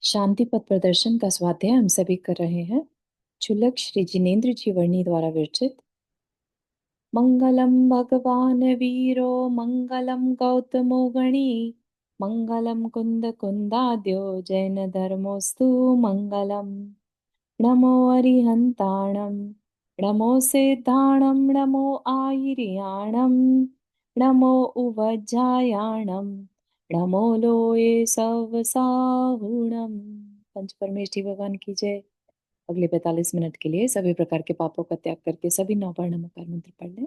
शांति पथ प्रदर्शन का स्वाध्याय हम सभी कर रहे हैं। चुलक श्री जिनेन्द्र जी वर्णी द्वारा विरचित। मंगलम भगवान वीरो मंगलम गौतमो गणी मंगलम कुंद कुंदाद्यो जैन धर्मोस्तु मंगलम। नमो अरिहंताणम नमो सिद्धाणम नमो आयर्याणम नमो उवज्जायाणम नमो लोये सवसाहुणम। पंच परमेश जी भगवान की जय। अगले 45 मिनट के लिए सभी प्रकार के पापों का त्याग करके सभी नौबार नमोकार मंत्र पढ़ लें।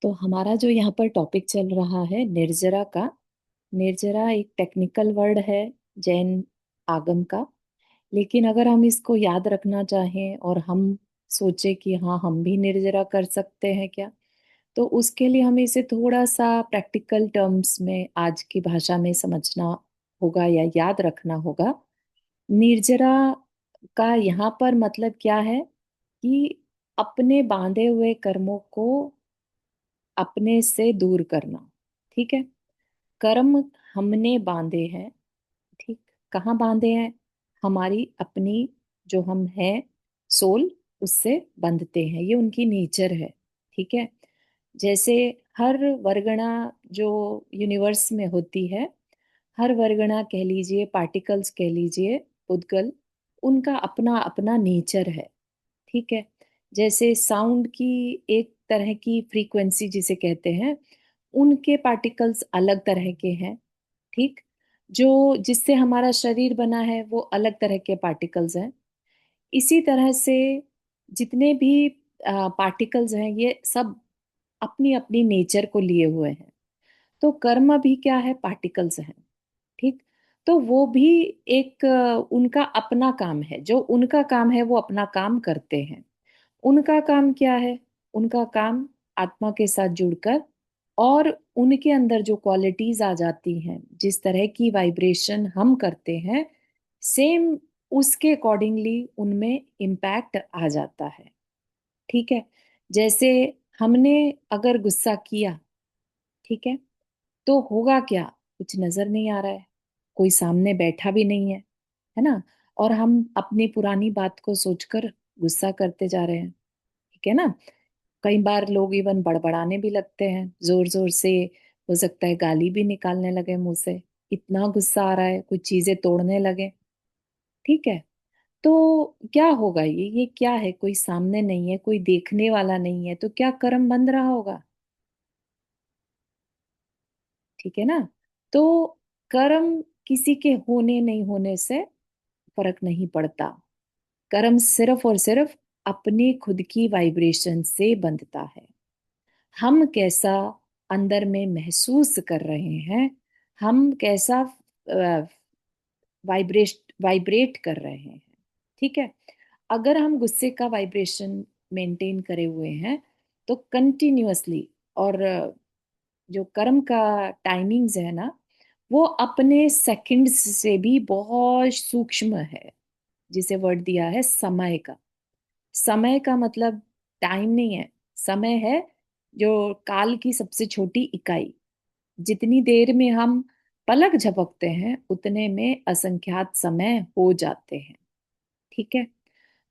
तो हमारा जो यहाँ पर टॉपिक चल रहा है निर्जरा का। निर्जरा एक टेक्निकल वर्ड है जैन आगम का। लेकिन अगर हम इसको याद रखना चाहें और हम सोचे कि हाँ हम भी निर्जरा कर सकते हैं क्या, तो उसके लिए हमें इसे थोड़ा सा प्रैक्टिकल टर्म्स में आज की भाषा में समझना होगा या याद रखना होगा। निर्जरा का यहाँ पर मतलब क्या है कि अपने बांधे हुए कर्मों को अपने से दूर करना। ठीक है। कर्म हमने बांधे हैं। ठीक। कहाँ बांधे हैं? हमारी अपनी जो हम हैं सोल, उससे बंधते हैं। ये उनकी नेचर है। ठीक है। जैसे हर वर्गणा जो यूनिवर्स में होती है, हर वर्गणा कह लीजिए, पार्टिकल्स कह लीजिए, उद्गल, उनका अपना अपना नेचर है। ठीक है। जैसे साउंड की एक तरह की फ्रीक्वेंसी जिसे कहते हैं, उनके पार्टिकल्स अलग तरह के हैं। ठीक। जो जिससे हमारा शरीर बना है वो अलग तरह के पार्टिकल्स हैं। इसी तरह से जितने भी पार्टिकल्स हैं ये सब अपनी अपनी नेचर को लिए हुए हैं। तो कर्म भी क्या है? पार्टिकल्स हैं। ठीक। तो वो भी एक उनका अपना काम है। जो उनका काम है वो अपना काम करते हैं। उनका काम क्या है? उनका काम आत्मा के साथ जुड़कर और उनके अंदर जो क्वालिटीज आ जाती हैं, जिस तरह की वाइब्रेशन हम करते हैं, सेम उसके अकॉर्डिंगली उनमें इम्पैक्ट आ जाता है। ठीक है। जैसे हमने अगर गुस्सा किया, ठीक है, तो होगा क्या? कुछ नजर नहीं आ रहा है, कोई सामने बैठा भी नहीं है ना? और हम अपनी पुरानी बात को सोचकर गुस्सा करते जा रहे हैं। ठीक है ना? कई बार लोग इवन बड़बड़ाने भी लगते हैं जोर जोर से। हो सकता है गाली भी निकालने लगे मुंह से, इतना गुस्सा आ रहा है, कुछ चीजें तोड़ने लगे। ठीक है। तो क्या होगा? ये क्या है? कोई सामने नहीं है, कोई देखने वाला नहीं है, तो क्या कर्म बंध रहा होगा? ठीक है ना? तो कर्म किसी के होने नहीं होने से फर्क नहीं पड़ता। कर्म सिर्फ और सिर्फ अपनी खुद की वाइब्रेशन से बंधता है। हम कैसा अंदर में महसूस कर रहे हैं, हम कैसा वाइब्रेट कर रहे हैं। ठीक है। अगर हम गुस्से का वाइब्रेशन मेंटेन करे हुए हैं तो कंटिन्यूअसली, और जो कर्म का टाइमिंग्स है ना, वो अपने सेकंड्स से भी बहुत सूक्ष्म है। जिसे वर्ड दिया है समय का। समय का मतलब टाइम नहीं है। समय है जो काल की सबसे छोटी इकाई। जितनी देर में हम पलक झपकते हैं उतने में असंख्यात समय हो जाते हैं। ठीक है।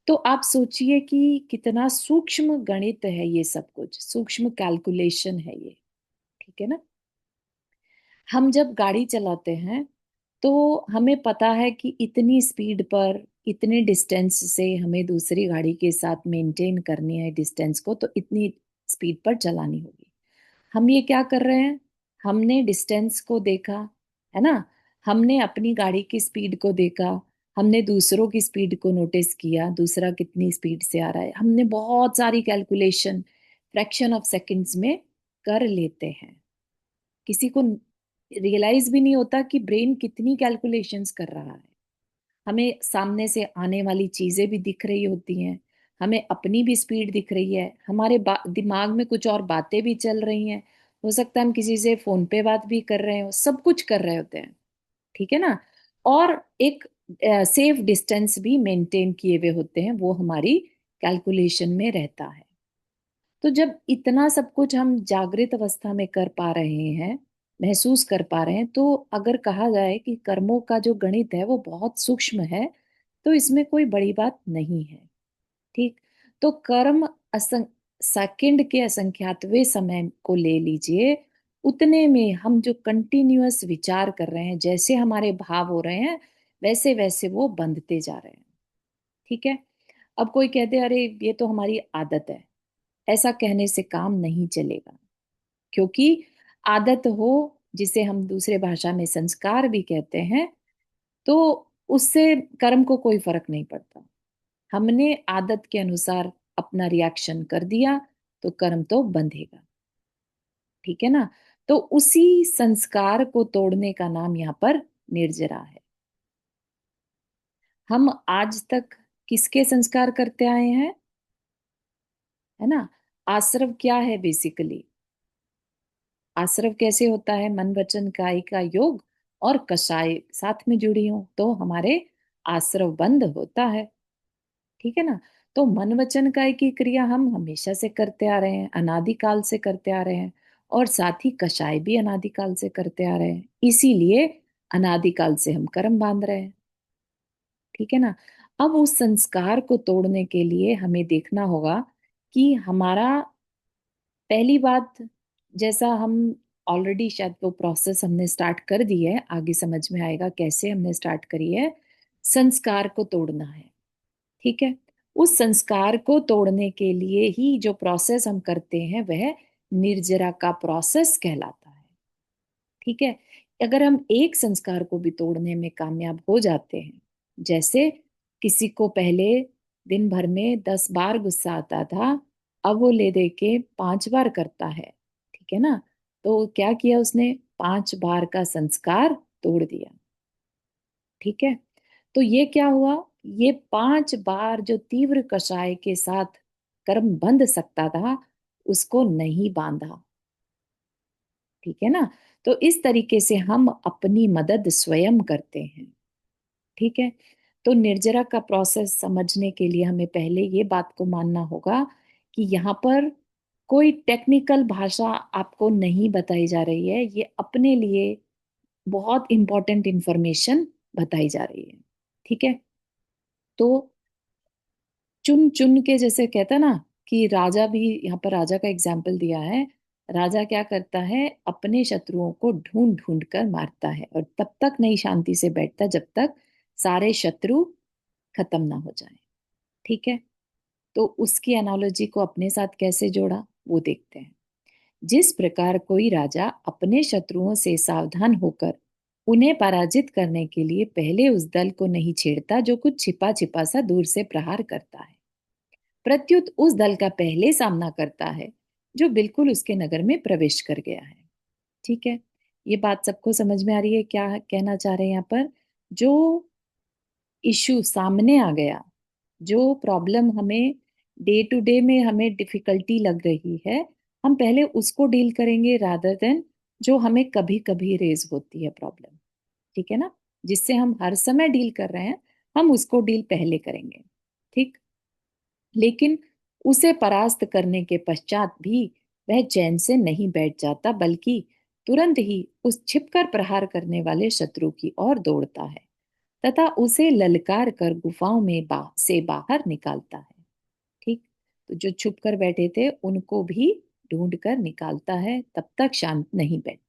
तो आप सोचिए कि कितना सूक्ष्म गणित है ये, सब कुछ सूक्ष्म कैलकुलेशन है ये। ठीक है ना? हम जब गाड़ी चलाते हैं तो हमें पता है कि इतनी स्पीड पर, इतने डिस्टेंस से हमें दूसरी गाड़ी के साथ मेंटेन करनी है डिस्टेंस को, तो इतनी स्पीड पर चलानी होगी। हम ये क्या कर रहे हैं? हमने डिस्टेंस को देखा, है ना? हमने अपनी गाड़ी की स्पीड को देखा, हमने दूसरों की स्पीड को नोटिस किया, दूसरा कितनी स्पीड से आ रहा है। हमने बहुत सारी कैलकुलेशन फ्रैक्शन ऑफ सेकंड्स में कर लेते हैं। किसी को रियलाइज भी नहीं होता कि ब्रेन कितनी कैलकुलेशंस कर रहा है। हमें सामने से आने वाली चीजें भी दिख रही होती हैं, हमें अपनी भी स्पीड दिख रही है, हमारे दिमाग में कुछ और बातें भी चल रही हैं। हो सकता है हम किसी से फोन पे बात भी कर रहे हो, सब कुछ कर रहे होते हैं। ठीक है ना। और एक सेफ डिस्टेंस भी मेंटेन किए हुए होते हैं, वो हमारी कैलकुलेशन में रहता है। तो जब इतना सब कुछ हम जागृत अवस्था में कर पा रहे हैं, महसूस कर पा रहे हैं, तो अगर कहा जाए कि कर्मों का जो गणित है वो बहुत सूक्ष्म है, तो इसमें कोई बड़ी बात नहीं है। ठीक। तो कर्म असं सेकंड के असंख्यातवें समय को ले लीजिए, उतने में हम जो कंटिन्यूअस विचार कर रहे हैं, जैसे हमारे भाव हो रहे हैं, वैसे वैसे वो बंधते जा रहे हैं। ठीक है। अब कोई कहते हैं अरे ये तो हमारी आदत है, ऐसा कहने से काम नहीं चलेगा। क्योंकि आदत हो, जिसे हम दूसरे भाषा में संस्कार भी कहते हैं, तो उससे कर्म को कोई फर्क नहीं पड़ता। हमने आदत के अनुसार अपना रिएक्शन कर दिया तो कर्म तो बंधेगा। ठीक है ना। तो उसी संस्कार को तोड़ने का नाम यहाँ पर निर्जरा है। हम आज तक किसके संस्कार करते आए हैं, है ना। आश्रव क्या है बेसिकली, आश्रव कैसे होता है, मन वचन काई का योग और कषाय साथ में जुड़ी हो तो हमारे आश्रव बंद होता है। ठीक है ना। तो मन वचन काई की क्रिया हम हमेशा से करते आ रहे हैं, अनादिकाल से करते आ रहे हैं। और साथ ही कषाय भी अनादिकाल से करते आ रहे हैं, इसीलिए अनादिकाल से हम कर्म बांध रहे हैं। ठीक है ना। अब उस संस्कार को तोड़ने के लिए हमें देखना होगा कि हमारा, पहली बात, जैसा हम ऑलरेडी शायद वो प्रोसेस हमने स्टार्ट कर दी है, आगे समझ में आएगा कैसे हमने स्टार्ट करी है। संस्कार को तोड़ना है। ठीक है। उस संस्कार को तोड़ने के लिए ही जो प्रोसेस हम करते हैं वह निर्जरा का प्रोसेस कहलाता है। ठीक है। अगर हम एक संस्कार को भी तोड़ने में कामयाब हो जाते हैं, जैसे किसी को पहले दिन भर में 10 बार गुस्सा आता था, अब वो ले दे के 5 बार करता है। ठीक है ना। तो क्या किया उसने, 5 बार का संस्कार तोड़ दिया। ठीक है। तो ये क्या हुआ, ये 5 बार जो तीव्र कषाय के साथ कर्म बंध सकता था, उसको नहीं बांधा। ठीक है ना। तो इस तरीके से हम अपनी मदद स्वयं करते हैं। ठीक है। तो निर्जरा का प्रोसेस समझने के लिए हमें पहले ये बात को मानना होगा कि यहाँ पर कोई टेक्निकल भाषा आपको नहीं बताई जा रही है, ये अपने लिए बहुत इंपॉर्टेंट इंफॉर्मेशन बताई जा रही है। ठीक है। तो चुन चुन के, जैसे कहता ना कि राजा भी, यहाँ पर राजा का एग्जाम्पल दिया है। राजा क्या करता है, अपने शत्रुओं को ढूंढ ढूंढ कर मारता है और तब तक नहीं शांति से बैठता जब तक सारे शत्रु खत्म ना हो जाए। ठीक है। तो उसकी एनालॉजी को अपने साथ कैसे जोड़ा वो देखते हैं। जिस प्रकार कोई राजा अपने शत्रुओं से सावधान होकर उन्हें पराजित करने के लिए पहले उस दल को नहीं छेड़ता जो कुछ छिपा छिपा सा दूर से प्रहार करता है, प्रत्युत उस दल का पहले सामना करता है जो बिल्कुल उसके नगर में प्रवेश कर गया है। ठीक है। ये बात सबको समझ में आ रही है, क्या कहना चाह रहे हैं यहाँ पर। जो इशू सामने आ गया, जो प्रॉब्लम हमें डे टू डे में हमें डिफिकल्टी लग रही है, हम पहले उसको डील करेंगे रादर देन जो हमें कभी कभी रेज होती है प्रॉब्लम। ठीक है ना। जिससे हम हर समय डील कर रहे हैं, हम उसको डील पहले करेंगे। ठीक। लेकिन उसे परास्त करने के पश्चात भी वह चैन से नहीं बैठ जाता, बल्कि तुरंत ही उस छिपकर प्रहार करने वाले शत्रु की ओर दौड़ता है तथा उसे ललकार कर गुफाओं में से बाहर निकालता है। ठीक। तो जो छुप कर बैठे थे उनको भी ढूंढ कर निकालता है, तब तक शांत नहीं बैठता।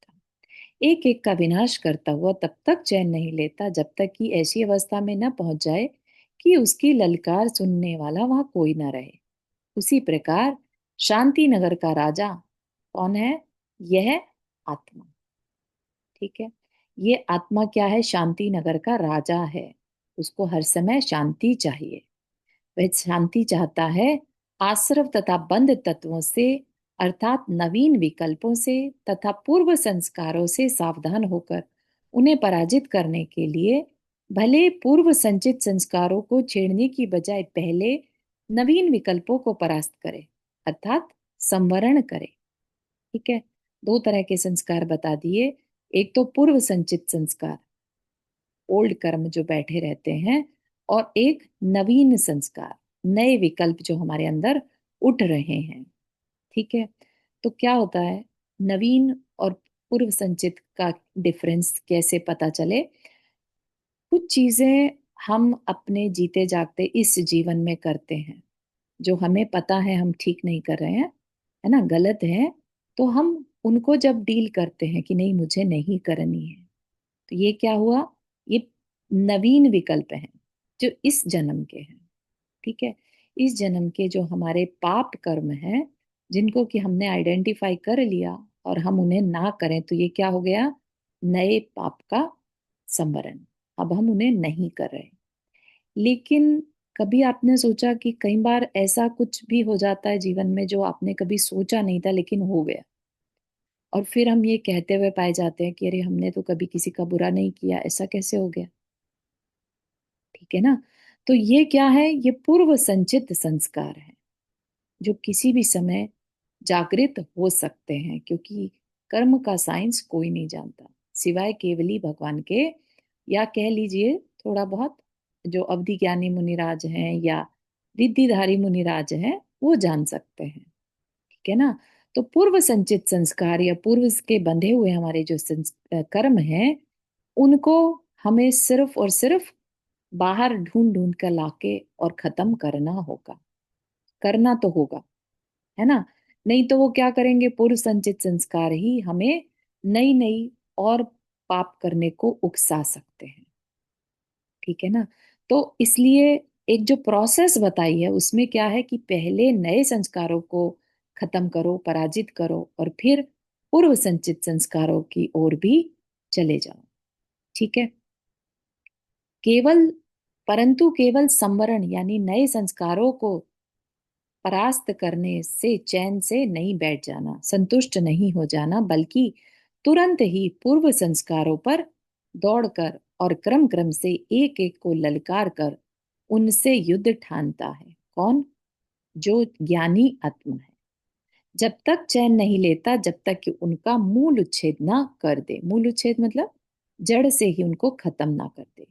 एक एक का विनाश करता हुआ तब तक चैन नहीं लेता जब तक कि ऐसी अवस्था में न पहुंच जाए कि उसकी ललकार सुनने वाला वहां कोई न रहे। उसी प्रकार शांति नगर का राजा कौन है, यह आत्मा। ठीक है। ये आत्मा क्या है, शांति नगर का राजा है। उसको हर समय शांति चाहिए। वह शांति चाहता है आश्रव तथा बंध तत्वों से, अर्थात नवीन विकल्पों से तथा पूर्व संस्कारों से सावधान होकर उन्हें पराजित करने के लिए भले पूर्व संचित संस्कारों को छेड़ने की बजाय पहले नवीन विकल्पों को परास्त करे, अर्थात संवरण करे। ठीक है, दो तरह के संस्कार बता दिए। एक तो पूर्व संचित संस्कार, ओल्ड कर्म जो बैठे रहते हैं, और एक नवीन संस्कार, नए विकल्प जो हमारे अंदर उठ रहे हैं। ठीक है, तो क्या होता है नवीन और पूर्व संचित का डिफरेंस कैसे पता चले? कुछ चीजें हम अपने जीते जागते इस जीवन में करते हैं जो हमें पता है हम ठीक नहीं कर रहे हैं, है ना, गलत है। तो हम उनको जब डील करते हैं कि नहीं मुझे नहीं करनी है, तो ये क्या हुआ? ये नवीन विकल्प हैं जो इस जन्म के हैं। ठीक है, इस जन्म के जो हमारे पाप कर्म हैं, जिनको कि हमने आइडेंटिफाई कर लिया और हम उन्हें ना करें, तो ये क्या हो गया? नए पाप का संवरण। अब हम उन्हें नहीं कर रहे। लेकिन कभी आपने सोचा कि कई बार ऐसा कुछ भी हो जाता है जीवन में जो आपने कभी सोचा नहीं था लेकिन हो गया, और फिर हम ये कहते हुए पाए जाते हैं कि अरे हमने तो कभी किसी का बुरा नहीं किया, ऐसा कैसे हो गया? ठीक है ना? तो ये क्या है? ये पूर्व संचित संस्कार है जो किसी भी समय जागृत हो सकते हैं, क्योंकि कर्म का साइंस कोई नहीं जानता सिवाय केवली भगवान के, या कह लीजिए थोड़ा बहुत जो अवधि ज्ञानी मुनिराज हैं या रिद्धिधारी मुनिराज हैं वो जान सकते हैं। ठीक है ना? तो पूर्व संचित संस्कार या पूर्व के बंधे हुए हमारे जो कर्म हैं, उनको हमें सिर्फ और सिर्फ बाहर ढूंढ ढूंढ कर लाके और खत्म करना होगा। करना तो होगा, है ना? नहीं तो वो क्या करेंगे? पूर्व संचित संस्कार ही हमें नई नई और पाप करने को उकसा सकते हैं। ठीक है ना? तो इसलिए एक जो प्रोसेस बताई है उसमें क्या है कि पहले नए संस्कारों को खत्म करो, पराजित करो, और फिर पूर्व संचित संस्कारों की ओर भी चले जाओ। ठीक है, केवल परंतु केवल संवरण यानी नए संस्कारों को परास्त करने से चैन से नहीं बैठ जाना, संतुष्ट नहीं हो जाना, बल्कि तुरंत ही पूर्व संस्कारों पर दौड़कर और क्रम क्रम से एक एक को ललकार कर उनसे युद्ध ठानता है। कौन? जो ज्ञानी आत्मा है। जब तक चैन नहीं लेता, जब तक कि उनका मूल उच्छेद ना कर दे। मूल उच्छेद मतलब जड़ से ही उनको खत्म ना कर दे।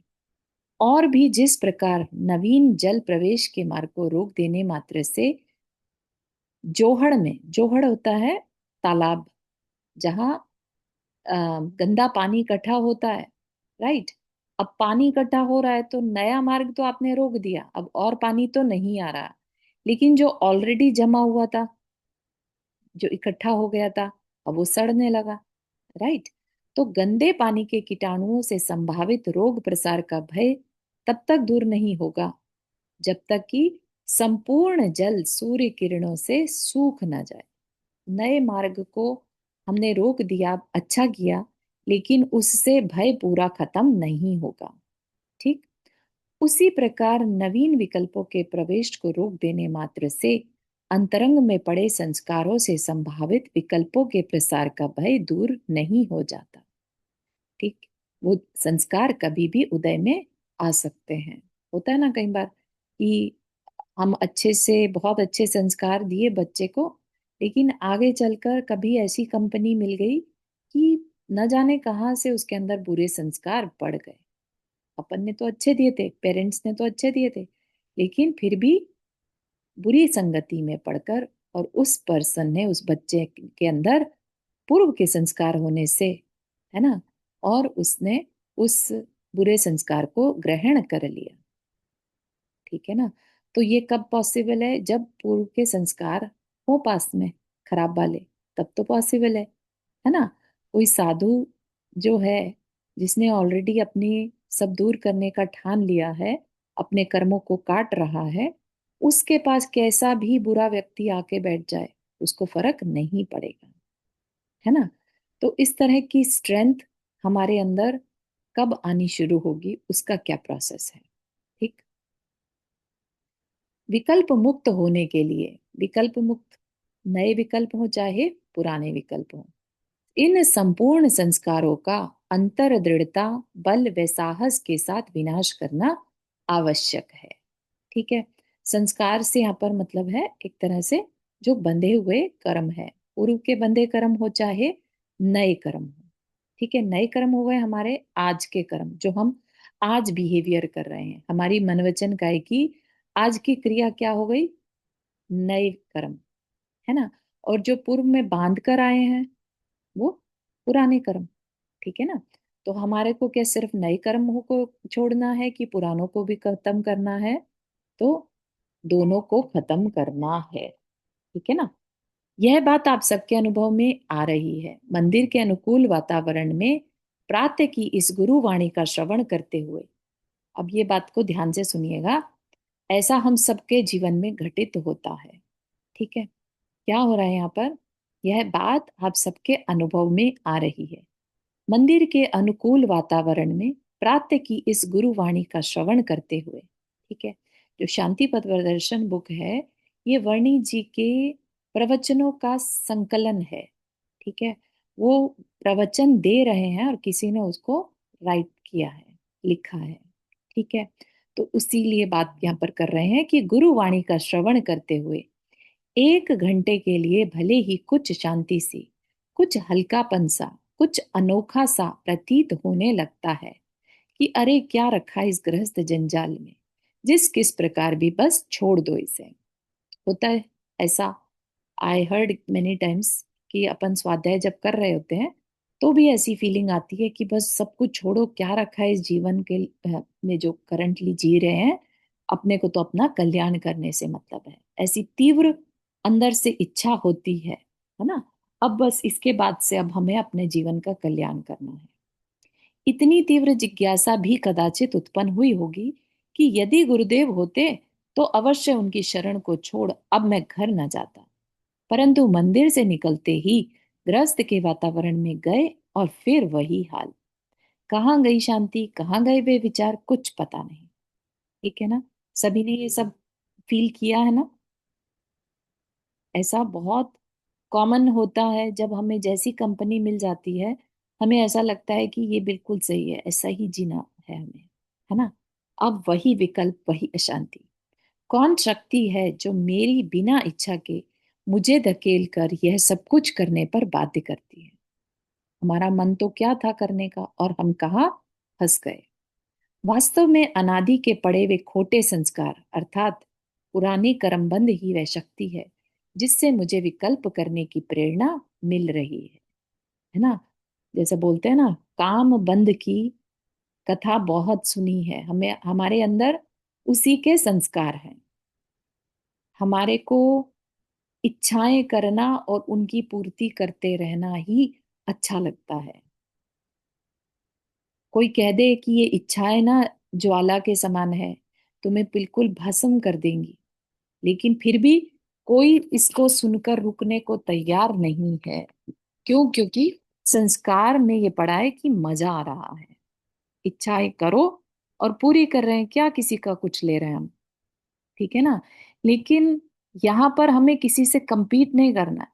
और भी जिस प्रकार नवीन जल प्रवेश के मार्ग को रोक देने मात्र से जोहड़ में, जोहड़ होता है तालाब जहाँ गंदा पानी इकट्ठा होता है, राइट? अब पानी इकट्ठा हो रहा है तो नया मार्ग तो आपने रोक दिया, अब और पानी तो नहीं आ रहा, लेकिन जो ऑलरेडी जमा हुआ था, जो इकट्ठा हो गया था, अब वो सड़ने लगा, राइट? तो गंदे पानी के कीटाणुओं से संभावित रोग प्रसार का भय तब तक दूर नहीं होगा जब तक कि संपूर्ण जल सूर्य किरणों से सूख न जाए। नए मार्ग को हमने रोक दिया, अच्छा किया, लेकिन उससे भय पूरा खत्म नहीं होगा। ठीक उसी प्रकार नवीन विकल्पों के प्रवेश को रोक देने मात्र से अंतरंग में पड़े संस्कारों से संभावित विकल्पों के प्रसार का भय दूर नहीं हो जाता। ठीक, वो संस्कार कभी भी उदय में आ सकते हैं। होता है ना कई बार कि हम अच्छे से बहुत अच्छे संस्कार दिए बच्चे को, लेकिन आगे चलकर कभी ऐसी कंपनी मिल गई कि न जाने कहाँ से उसके अंदर बुरे संस्कार पड़ गए। अपन ने तो अच्छे दिए थे, पेरेंट्स ने तो अच्छे दिए थे, लेकिन फिर भी बुरी संगति में पड़कर, और उस पर्सन ने, उस बच्चे के अंदर पूर्व के संस्कार होने से, है ना, और उसने उस बुरे संस्कार को ग्रहण कर लिया। ठीक है ना? तो ये कब पॉसिबल है? जब पूर्व के संस्कार हो पास में, खराब वाले, तब तो पॉसिबल है ना? कोई साधु जो है, जिसने ऑलरेडी अपनी सब दूर करने का ठान लिया है, अपने कर्मों को काट रहा है, उसके पास कैसा भी बुरा व्यक्ति आके बैठ जाए उसको फर्क नहीं पड़ेगा, है ना? तो इस तरह की स्ट्रेंथ हमारे अंदर कब आनी शुरू होगी, उसका क्या प्रोसेस है? ठीक, विकल्प मुक्त होने के लिए, विकल्प मुक्त, नए विकल्प हो चाहे पुराने विकल्प हो, इन संपूर्ण संस्कारों का अंतर दृढ़ता, बल व साहस के साथ विनाश करना आवश्यक है। ठीक है, संस्कार से यहाँ पर मतलब है एक तरह से जो बंधे हुए कर्म है, पूर्व के बंधे कर्म हो चाहे नए कर्म हो। ठीक है, नए कर्म हो गए हमारे आज के कर्म, जो हम आज बिहेवियर कर रहे हैं, हमारी मनवचन काय की आज की क्रिया क्या हो गई, नए कर्म, है ना। और जो पूर्व में बांध कर आए हैं वो पुराने कर्म। ठीक है ना। तो हमारे को क्या सिर्फ नए कर्मों को छोड़ना है कि पुरानों को भी खत्म करना है? तो दोनों को खत्म करना है। ठीक है ना। यह बात आप सबके अनुभव में आ रही है। मंदिर के अनुकूल वातावरण में प्रातः की इस गुरुवाणी का श्रवण करते हुए, अब ये बात को ध्यान से सुनिएगा, ऐसा हम सबके जीवन में घटित होता है। ठीक है, क्या हो रहा है यहाँ पर, यह बात आप सबके अनुभव में आ रही है। मंदिर के अनुकूल वातावरण में प्रातः की इस गुरुवाणी का श्रवण करते हुए, ठीक है, जो शांति पथ प्रदर्शन बुक है, ये वर्णी जी के प्रवचनों का संकलन है। ठीक है, वो प्रवचन दे रहे हैं और किसी ने उसको राइट किया है, लिखा है। ठीक है, तो उसीलिए बात यहाँ पर कर रहे हैं कि गुरुवाणी का श्रवण करते हुए 1 घंटे के लिए भले ही कुछ शांति सी, कुछ हल्कापन सा, कुछ अनोखा सा प्रतीत होने लगता है कि अरे क्या रखा इस गृहस्थ जंजाल में, जिस किस प्रकार भी बस छोड़ दो इसे। होता है ऐसा, आई हर्ड मेनी टाइम्स कि अपन स्वाध्याय जब कर रहे होते हैं तो भी ऐसी फीलिंग आती है कि बस सब कुछ छोड़ो, क्या रखा है इस जीवन के में जो करंटली जी रहे हैं, अपने को तो अपना कल्याण करने से मतलब है, ऐसी तीव्र अंदर से इच्छा होती है ना। अब बस इसके बाद से अब हमें अपने जीवन का कल्याण करना है। इतनी तीव्र जिज्ञासा भी कदाचित उत्पन्न हुई होगी कि यदि गुरुदेव होते तो अवश्य उनकी शरण को छोड़ अब मैं घर न जाता, परंतु मंदिर से निकलते ही गृहस्थ के वातावरण में गए और फिर वही हाल। कहाँ गई शांति, कहाँ गए वे विचार, कुछ पता नहीं। ठीक है ना, सभी ने ये सब फील किया है ना। ऐसा बहुत कॉमन होता है, जब हमें जैसी कंपनी मिल जाती है हमें ऐसा लगता है कि ये बिल्कुल सही है, ऐसा ही जीना है हमें, है ना। अब वही विकल्प, वही अशांति, कौन शक्ति है जो मेरी बिना इच्छा के मुझे धकेल कर यह सब कुछ करने पर बाध्य करती है। हमारा मन तो क्या था करने का, और हम कहाँ फंस गए। वास्तव में अनादि के पड़े हुए खोटे संस्कार अर्थात पुराने कर्मबंध ही वह शक्ति है जिससे मुझे विकल्प करने की प्रेरणा मिल रही है ना। जैसे बोलते हैं ना, काम बंध की कथा बहुत सुनी है, हमें हमारे अंदर उसी के संस्कार हैं। हमारे को इच्छाएं करना और उनकी पूर्ति करते रहना ही अच्छा लगता है। कोई कह दे कि ये इच्छाएं ना ज्वाला के समान है, तुम्हें बिल्कुल भस्म कर देंगी, लेकिन फिर भी कोई इसको सुनकर रुकने को तैयार नहीं है। क्यों? क्योंकि संस्कार में ये पड़ा है कि मजा आ रहा है, इच्छाएं करो और पूरी कर रहे हैं, क्या किसी का कुछ ले रहे हैं हम। ठीक है ना। लेकिन यहाँ पर हमें किसी से compete नहीं करना है।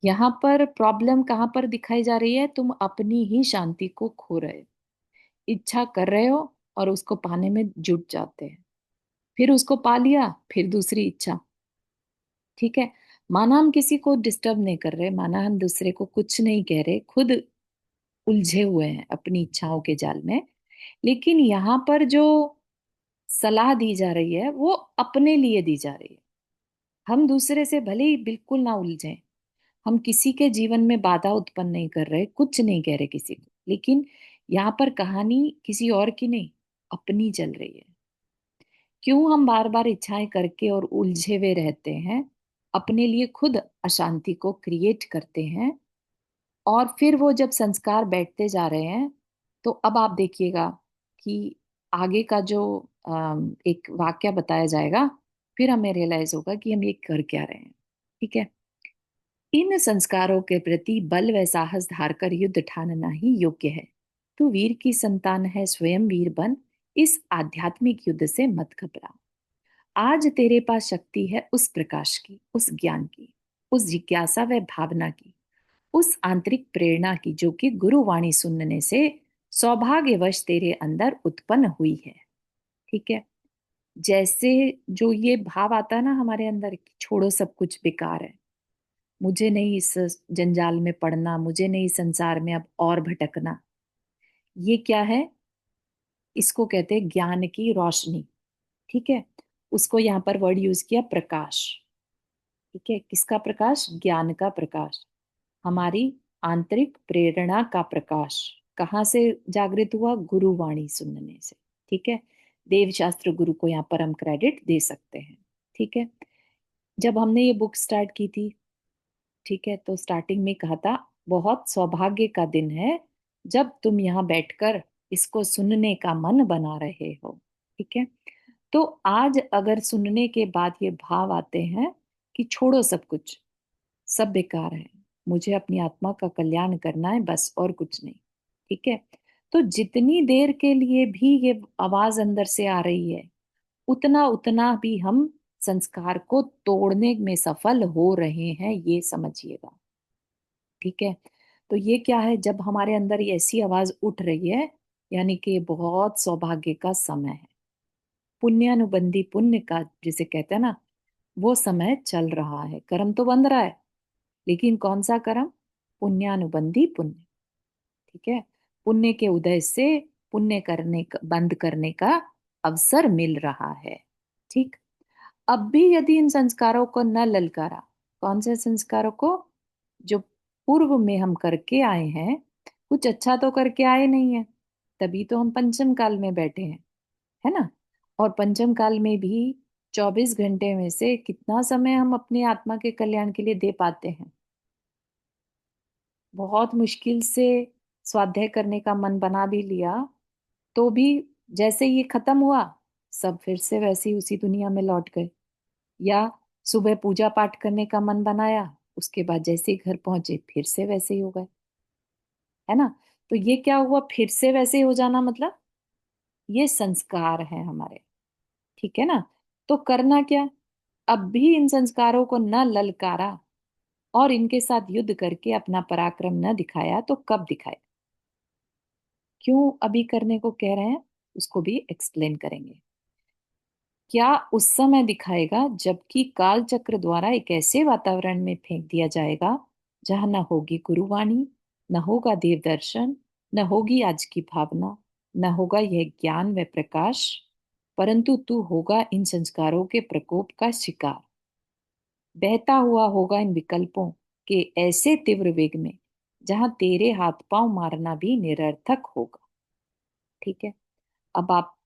यहाँ पर प्रॉब्लम कहाँ पर दिखाई जा रही है, तुम अपनी ही शांति को खो रहे हो, इच्छा कर रहे हो और उसको पाने में जुट जाते हैं, फिर उसको पा लिया फिर दूसरी इच्छा। ठीक है, माना हम किसी को डिस्टर्ब नहीं कर रहे, माना हम दूसरे को कुछ नहीं कह रहे, खुद उलझे हुए हैं अपनी इच्छाओं के जाल में, लेकिन यहाँ पर जो सलाह दी जा रही है वो अपने लिए दी जा रही है। हम दूसरे से भले ही बिल्कुल ना उलझें, हम किसी के जीवन में बाधा उत्पन्न नहीं कर रहे, कुछ नहीं कह रहे किसी को, लेकिन यहाँ पर कहानी किसी और की नहीं, अपनी चल रही है। क्यों हम बार बार इच्छाएं करके और उलझे हुए रहते हैं, अपने लिए खुद अशांति को क्रिएट करते हैं, और फिर वो जब संस्कार बैठते जा रहे हैं तो अब आप देखिएगा कि आगे का जो एक वाक्य बताया जाएगा, फिर हमें रियलाइज होगा कि हम ये कर क्या रहे हैं। ठीक है, इन संस्कारों के प्रति बल व साहस धारकर युद्ध ठानना ही योग्य है। तू वीर की संतान है, स्वयं वीर बन, इस आध्यात्मिक युद्ध से मत घबरा। आज तेरे पास शक्ति है उस प्रकाश की, उस ज्ञान की, उस जिज्ञासा व भावना की, उस आंतरिक प्रेरणा की जो कि गुरुवाणी सुनने से सौभाग्यवश तेरे अंदर उत्पन्न हुई है। ठीक है, जैसे जो ये भाव आता है ना हमारे अंदर कि छोड़ो सब कुछ बेकार है, मुझे नहीं इस जंजाल में पड़ना, मुझे नहीं संसार में अब और भटकना। ये क्या है? इसको कहते हैं ज्ञान की रोशनी। ठीक है। उसको यहाँ पर वर्ड यूज किया प्रकाश। ठीक है, किसका प्रकाश? ज्ञान का प्रकाश, हमारी आंतरिक प्रेरणा का प्रकाश। कहाँ से जागृत हुआ? गुरुवाणी सुनने से। ठीक है। देव शास्त्र गुरु को यहाँ पर हम क्रेडिट दे सकते हैं। ठीक है। जब हमने ये बुक स्टार्ट की थी, ठीक है, तो स्टार्टिंग में कहा था बहुत सौभाग्य का दिन है जब तुम यहाँ बैठकर इसको सुनने का मन बना रहे हो। ठीक है। तो आज अगर सुनने के बाद ये भाव आते हैं कि छोड़ो सब कुछ, सब बेकार है, मुझे अपनी आत्मा का कल्याण करना है बस, और कुछ नहीं। ठीक है। तो जितनी देर के लिए भी ये आवाज अंदर से आ रही है, उतना उतना भी हम संस्कार को तोड़ने में सफल हो रहे हैं, ये समझिएगा। ठीक है। तो ये क्या है? जब हमारे अंदर ये ऐसी आवाज उठ रही है, यानी कि बहुत सौभाग्य का समय है, पुण्यानुबंधी पुण्य का जिसे कहते हैं ना, वो समय चल रहा है। कर्म तो बंध रहा है, लेकिन कौन सा कर्म? पुण्यानुबंधी पुण्य। ठीक है। पुण्य के उदय से पुण्य करने का, बंद करने का अवसर मिल रहा है। ठीक। अब भी यदि इन संस्कारों को न ललकारा, कौन से संस्कारों को? जो पूर्व में हम करके आए हैं, कुछ अच्छा तो करके आए नहीं है, तभी तो हम पंचम काल में बैठे हैं, है ना। और पंचम काल में भी 24 घंटे में से कितना समय हम अपने आत्मा के कल्याण के लिए दे पाते हैं? बहुत मुश्किल से स्वाध्याय करने का मन बना भी लिया, तो भी जैसे ये खत्म हुआ, सब फिर से वैसे ही उसी दुनिया में लौट गए। या सुबह पूजा पाठ करने का मन बनाया, उसके बाद जैसे ही घर पहुंचे फिर से वैसे ही हो गए, है ना। तो ये क्या हुआ? फिर से वैसे ही हो जाना, मतलब ये संस्कार है हमारे। ठीक है ना। तो करना क्या? अब भी इन संस्कारों को न ललकारा और इनके साथ युद्ध करके अपना पराक्रम न दिखाया, तो कब दिखाए? क्यों अभी करने को कह रहे हैं, उसको भी एक्सप्लेन करेंगे। क्या उस समय दिखाएगा जबकि काल चक्र द्वारा एक ऐसे वातावरण में फेंक दिया जाएगा जहां न होगी गुरुवाणी, न होगा देव दर्शन, न होगी आज की भावना, न होगा यह ज्ञान व प्रकाश, परंतु तू होगा इन संस्कारों के प्रकोप का शिकार, बहता हुआ होगा इन विकल्पों के ऐसे तीव्र वेग में जहां तेरे हाथ पांव मारना भी निरर्थक होगा। ठीक है। अब आप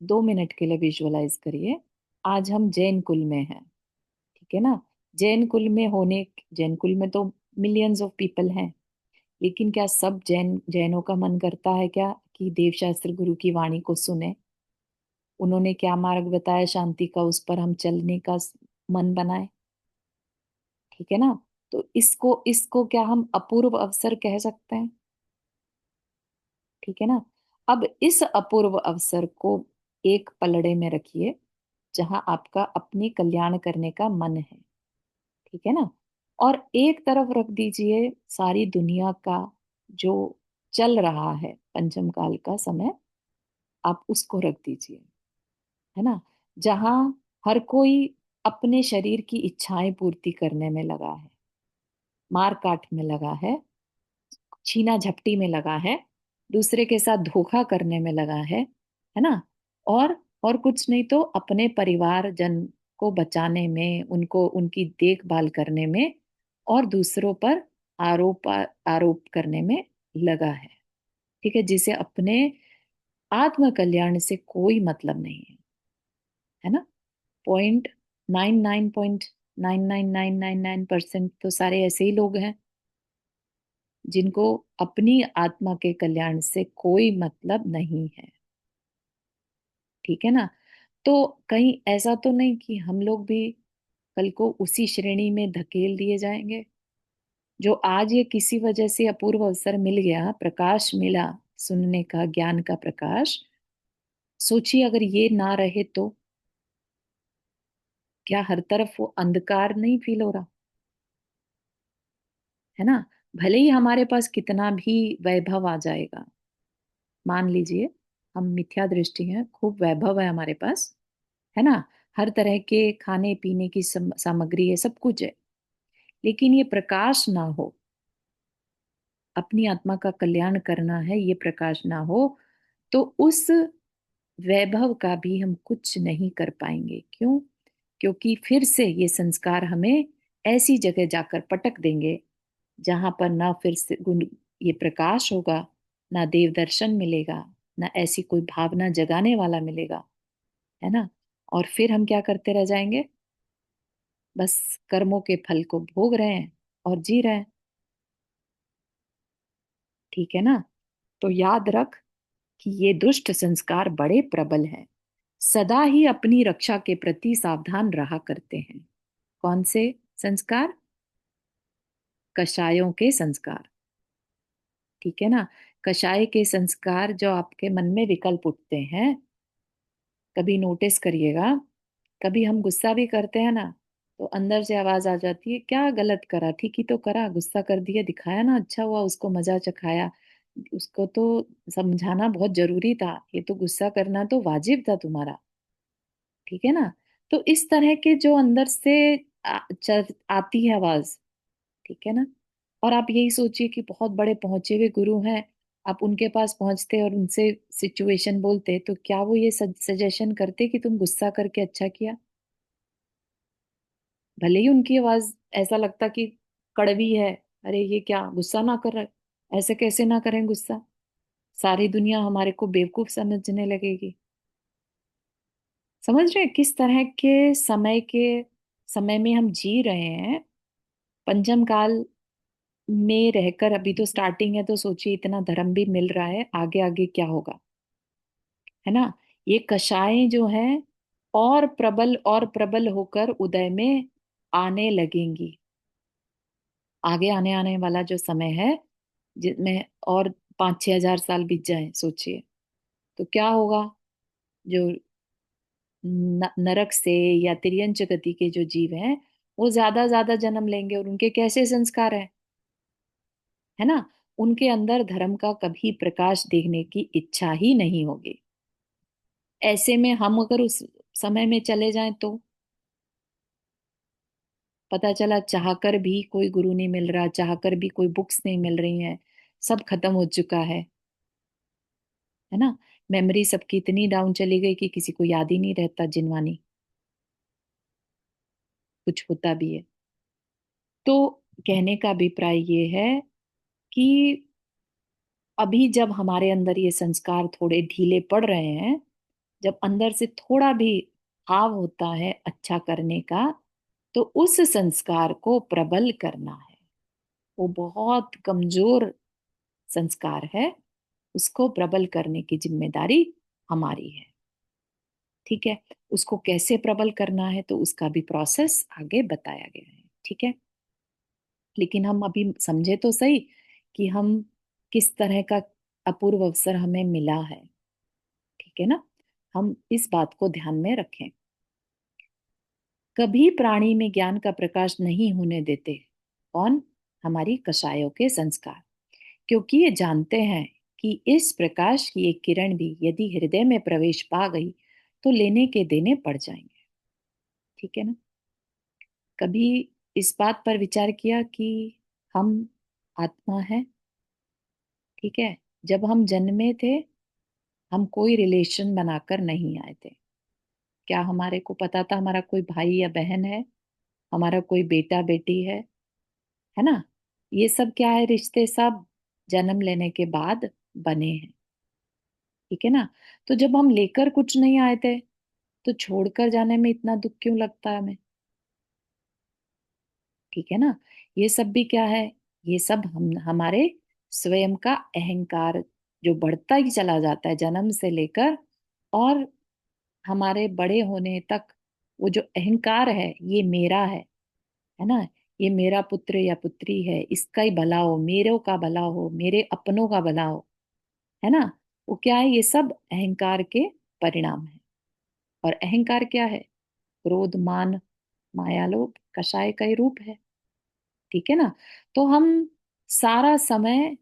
2 मिनट के लिए विजुअलाइज करिए, आज हम जैन कुल में हैं। ठीक है ना। जैन कुल में होने, जैन कुल में तो मिलियंस ऑफ पीपल हैं, लेकिन क्या सब जैनों का मन करता है क्या कि देवशास्त्र गुरु की वाणी को सुने? उन्होंने क्या मार्ग बताया शांति का, उस पर हम चलने का मन बनाए। ठीक है ना। तो इसको इसको क्या हम अपूर्व अवसर कह सकते हैं? ठीक है ना। अब इस अपूर्व अवसर को एक पलड़े में रखिए जहां आपका अपनी कल्याण करने का मन है। ठीक है ना। और एक तरफ रख दीजिए सारी दुनिया का जो चल रहा है पंचम काल का समय, आप उसको रख दीजिए, है ना। जहां हर कोई अपने शरीर की इच्छाएं पूर्ति करने में लगा है, मार काट में लगा है, छीना झपटी में लगा है, दूसरे के साथ धोखा करने में लगा है ना। और कुछ नहीं तो अपने परिवार जन को बचाने में, उनको उनकी देखभाल करने में, और दूसरों पर आरोप आरोप करने में लगा है। ठीक है। जिसे अपने आत्म कल्याण से कोई मतलब नहीं है ना। 99.99999% तो सारे ऐसे ही लोग हैं जिनको अपनी आत्मा के कल्याण से कोई मतलब नहीं है। ठीक है ना। तो कहीं ऐसा तो नहीं कि हम लोग भी कल को उसी श्रेणी में धकेल दिए जाएंगे? जो आज ये किसी वजह से अपूर्व अवसर मिल गया, प्रकाश मिला सुनने का, ज्ञान का प्रकाश, सोचिए अगर ये ना रहे तो क्या हर तरफ वो अंधकार नहीं फील हो रहा? है ना। भले ही हमारे पास कितना भी वैभव आ जाएगा, मान लीजिए हम मिथ्या दृष्टि हैं, खूब वैभव है हमारे पास, है ना। हर तरह के खाने पीने की सामग्री है, सब कुछ है। लेकिन ये प्रकाश ना हो, अपनी आत्मा का कल्याण करना है, ये प्रकाश ना हो, तो उस वैभव का भी हम कुछ नहीं कर पाएंगे। क्यों? क्योंकि फिर से ये संस्कार हमें ऐसी जगह जाकर पटक देंगे जहां पर ना फिर से गुण ये प्रकाश होगा, ना देव दर्शन मिलेगा, ना ऐसी कोई भावना जगाने वाला मिलेगा, है ना। और फिर हम क्या करते रह जाएंगे? बस कर्मों के फल को भोग रहे हैं और जी रहे हैं। ठीक है ना। तो याद रख कि ये दुष्ट संस्कार बड़े प्रबल हैं, सदा ही अपनी रक्षा के प्रति सावधान रहा करते हैं। कौन से संस्कार? कषायों के संस्कार। ठीक है ना। कषाय के संस्कार जो आपके मन में विकल्प उठते हैं, कभी नोटिस करिएगा। कभी हम गुस्सा भी करते हैं ना, तो अंदर से आवाज आ जाती है, क्या गलत करा, ठीक ही तो करा, गुस्सा कर दिया, दिखाया ना, अच्छा हुआ, उसको मजा चखाया, उसको तो समझाना बहुत जरूरी था, ये तो गुस्सा करना तो वाजिब था तुम्हारा। ठीक है ना। तो इस तरह के जो अंदर से आती है आवाज। ठीक है ना। और आप यही सोचिए कि बहुत बड़े पहुंचे हुए गुरु हैं, आप उनके पास पहुंचते और उनसे सिचुएशन बोलते, तो क्या वो ये सजेशन करते कि तुम गुस्सा करके अच्छा किया? भले ही उनकी आवाज ऐसा लगता कि कड़वी है, अरे ये क्या गुस्सा ना कर रहे, ऐसे कैसे ना करें गुस्सा, सारी दुनिया हमारे को बेवकूफ समझने लगेगी। समझ रहे हैं किस तरह के समय में हम जी रहे हैं? पंचम काल में रहकर, अभी तो स्टार्टिंग है, तो सोचिए इतना धर्म भी मिल रहा है, आगे आगे क्या होगा, है ना। ये कषायें जो हैं और प्रबल होकर उदय में आने लगेंगी। आगे आने आने वाला जो समय है, जिसमें और 5-6 हजार साल बीत जाए, सोचिए तो क्या होगा। जो नरक से या तिर्यंच गति के जो जीव हैं, वो ज्यादा ज्यादा जन्म लेंगे, और उनके कैसे संस्कार हैं, है ना। उनके अंदर धर्म का कभी प्रकाश देखने की इच्छा ही नहीं होगी। ऐसे में हम अगर उस समय में चले जाएं, तो पता चला चाहकर भी कोई गुरु नहीं मिल रहा, चाहकर भी कोई बुक्स नहीं मिल रही हैं, सब खत्म हो चुका है ना। मेमोरी सबकी इतनी डाउन चली गई कि किसी को याद ही नहीं रहता जिनवानी कुछ होता भी है। तो कहने का अभिप्राय ये है कि अभी जब हमारे अंदर ये संस्कार थोड़े ढीले पड़ रहे हैं, जब अंदर से थोड़ा भी भाव होता है अच्छा करने का, तो उस संस्कार को प्रबल करना है। वो बहुत कमजोर संस्कार है, उसको प्रबल करने की जिम्मेदारी हमारी है। ठीक है। उसको कैसे प्रबल करना है, तो उसका भी प्रोसेस आगे बताया गया है। ठीक है। लेकिन हम अभी समझे तो सही कि हम किस तरह का अपूर्व अवसर हमें मिला है। ठीक है ना। हम इस बात को ध्यान में रखें। कभी प्राणी में ज्ञान का प्रकाश नहीं होने देते। कौन? हमारी कषायों के संस्कार। क्योंकि ये जानते हैं कि इस प्रकाश की एक किरण भी यदि हृदय में प्रवेश पा गई, तो लेने के देने पड़ जाएंगे। ठीक है ना। कभी इस बात पर विचार किया कि हम आत्मा है? ठीक है। जब हम जन्मे थे, हम कोई रिलेशन बनाकर नहीं आए थे। क्या हमारे को पता था हमारा कोई भाई या बहन है, हमारा कोई बेटा बेटी है ना। ये सब क्या है, रिश्ते सब जन्म लेने के बाद बने हैं। ठीक है ना। तो जब हम लेकर कुछ नहीं आए थे, तो छोड़कर जाने में इतना दुख क्यों लगता है हमें? ठीक है ना। ये सब भी क्या है? ये सब हम हमारे स्वयं का अहंकार, जो बढ़ता ही चला जाता है जन्म से लेकर, और हमारे बड़े होने तक। वो जो अहंकार है, ये मेरा है ना। ये मेरा पुत्र या पुत्री है, इसका ही भला हो, मेरे का भला हो, मेरे अपनों का भला हो, है ना। वो क्या है? ये सब अहंकार के परिणाम है। और अहंकार क्या है? क्रोध, मान, माया, लोभ, कषाय का ही रूप है। ठीक है ना। तो हम सारा समय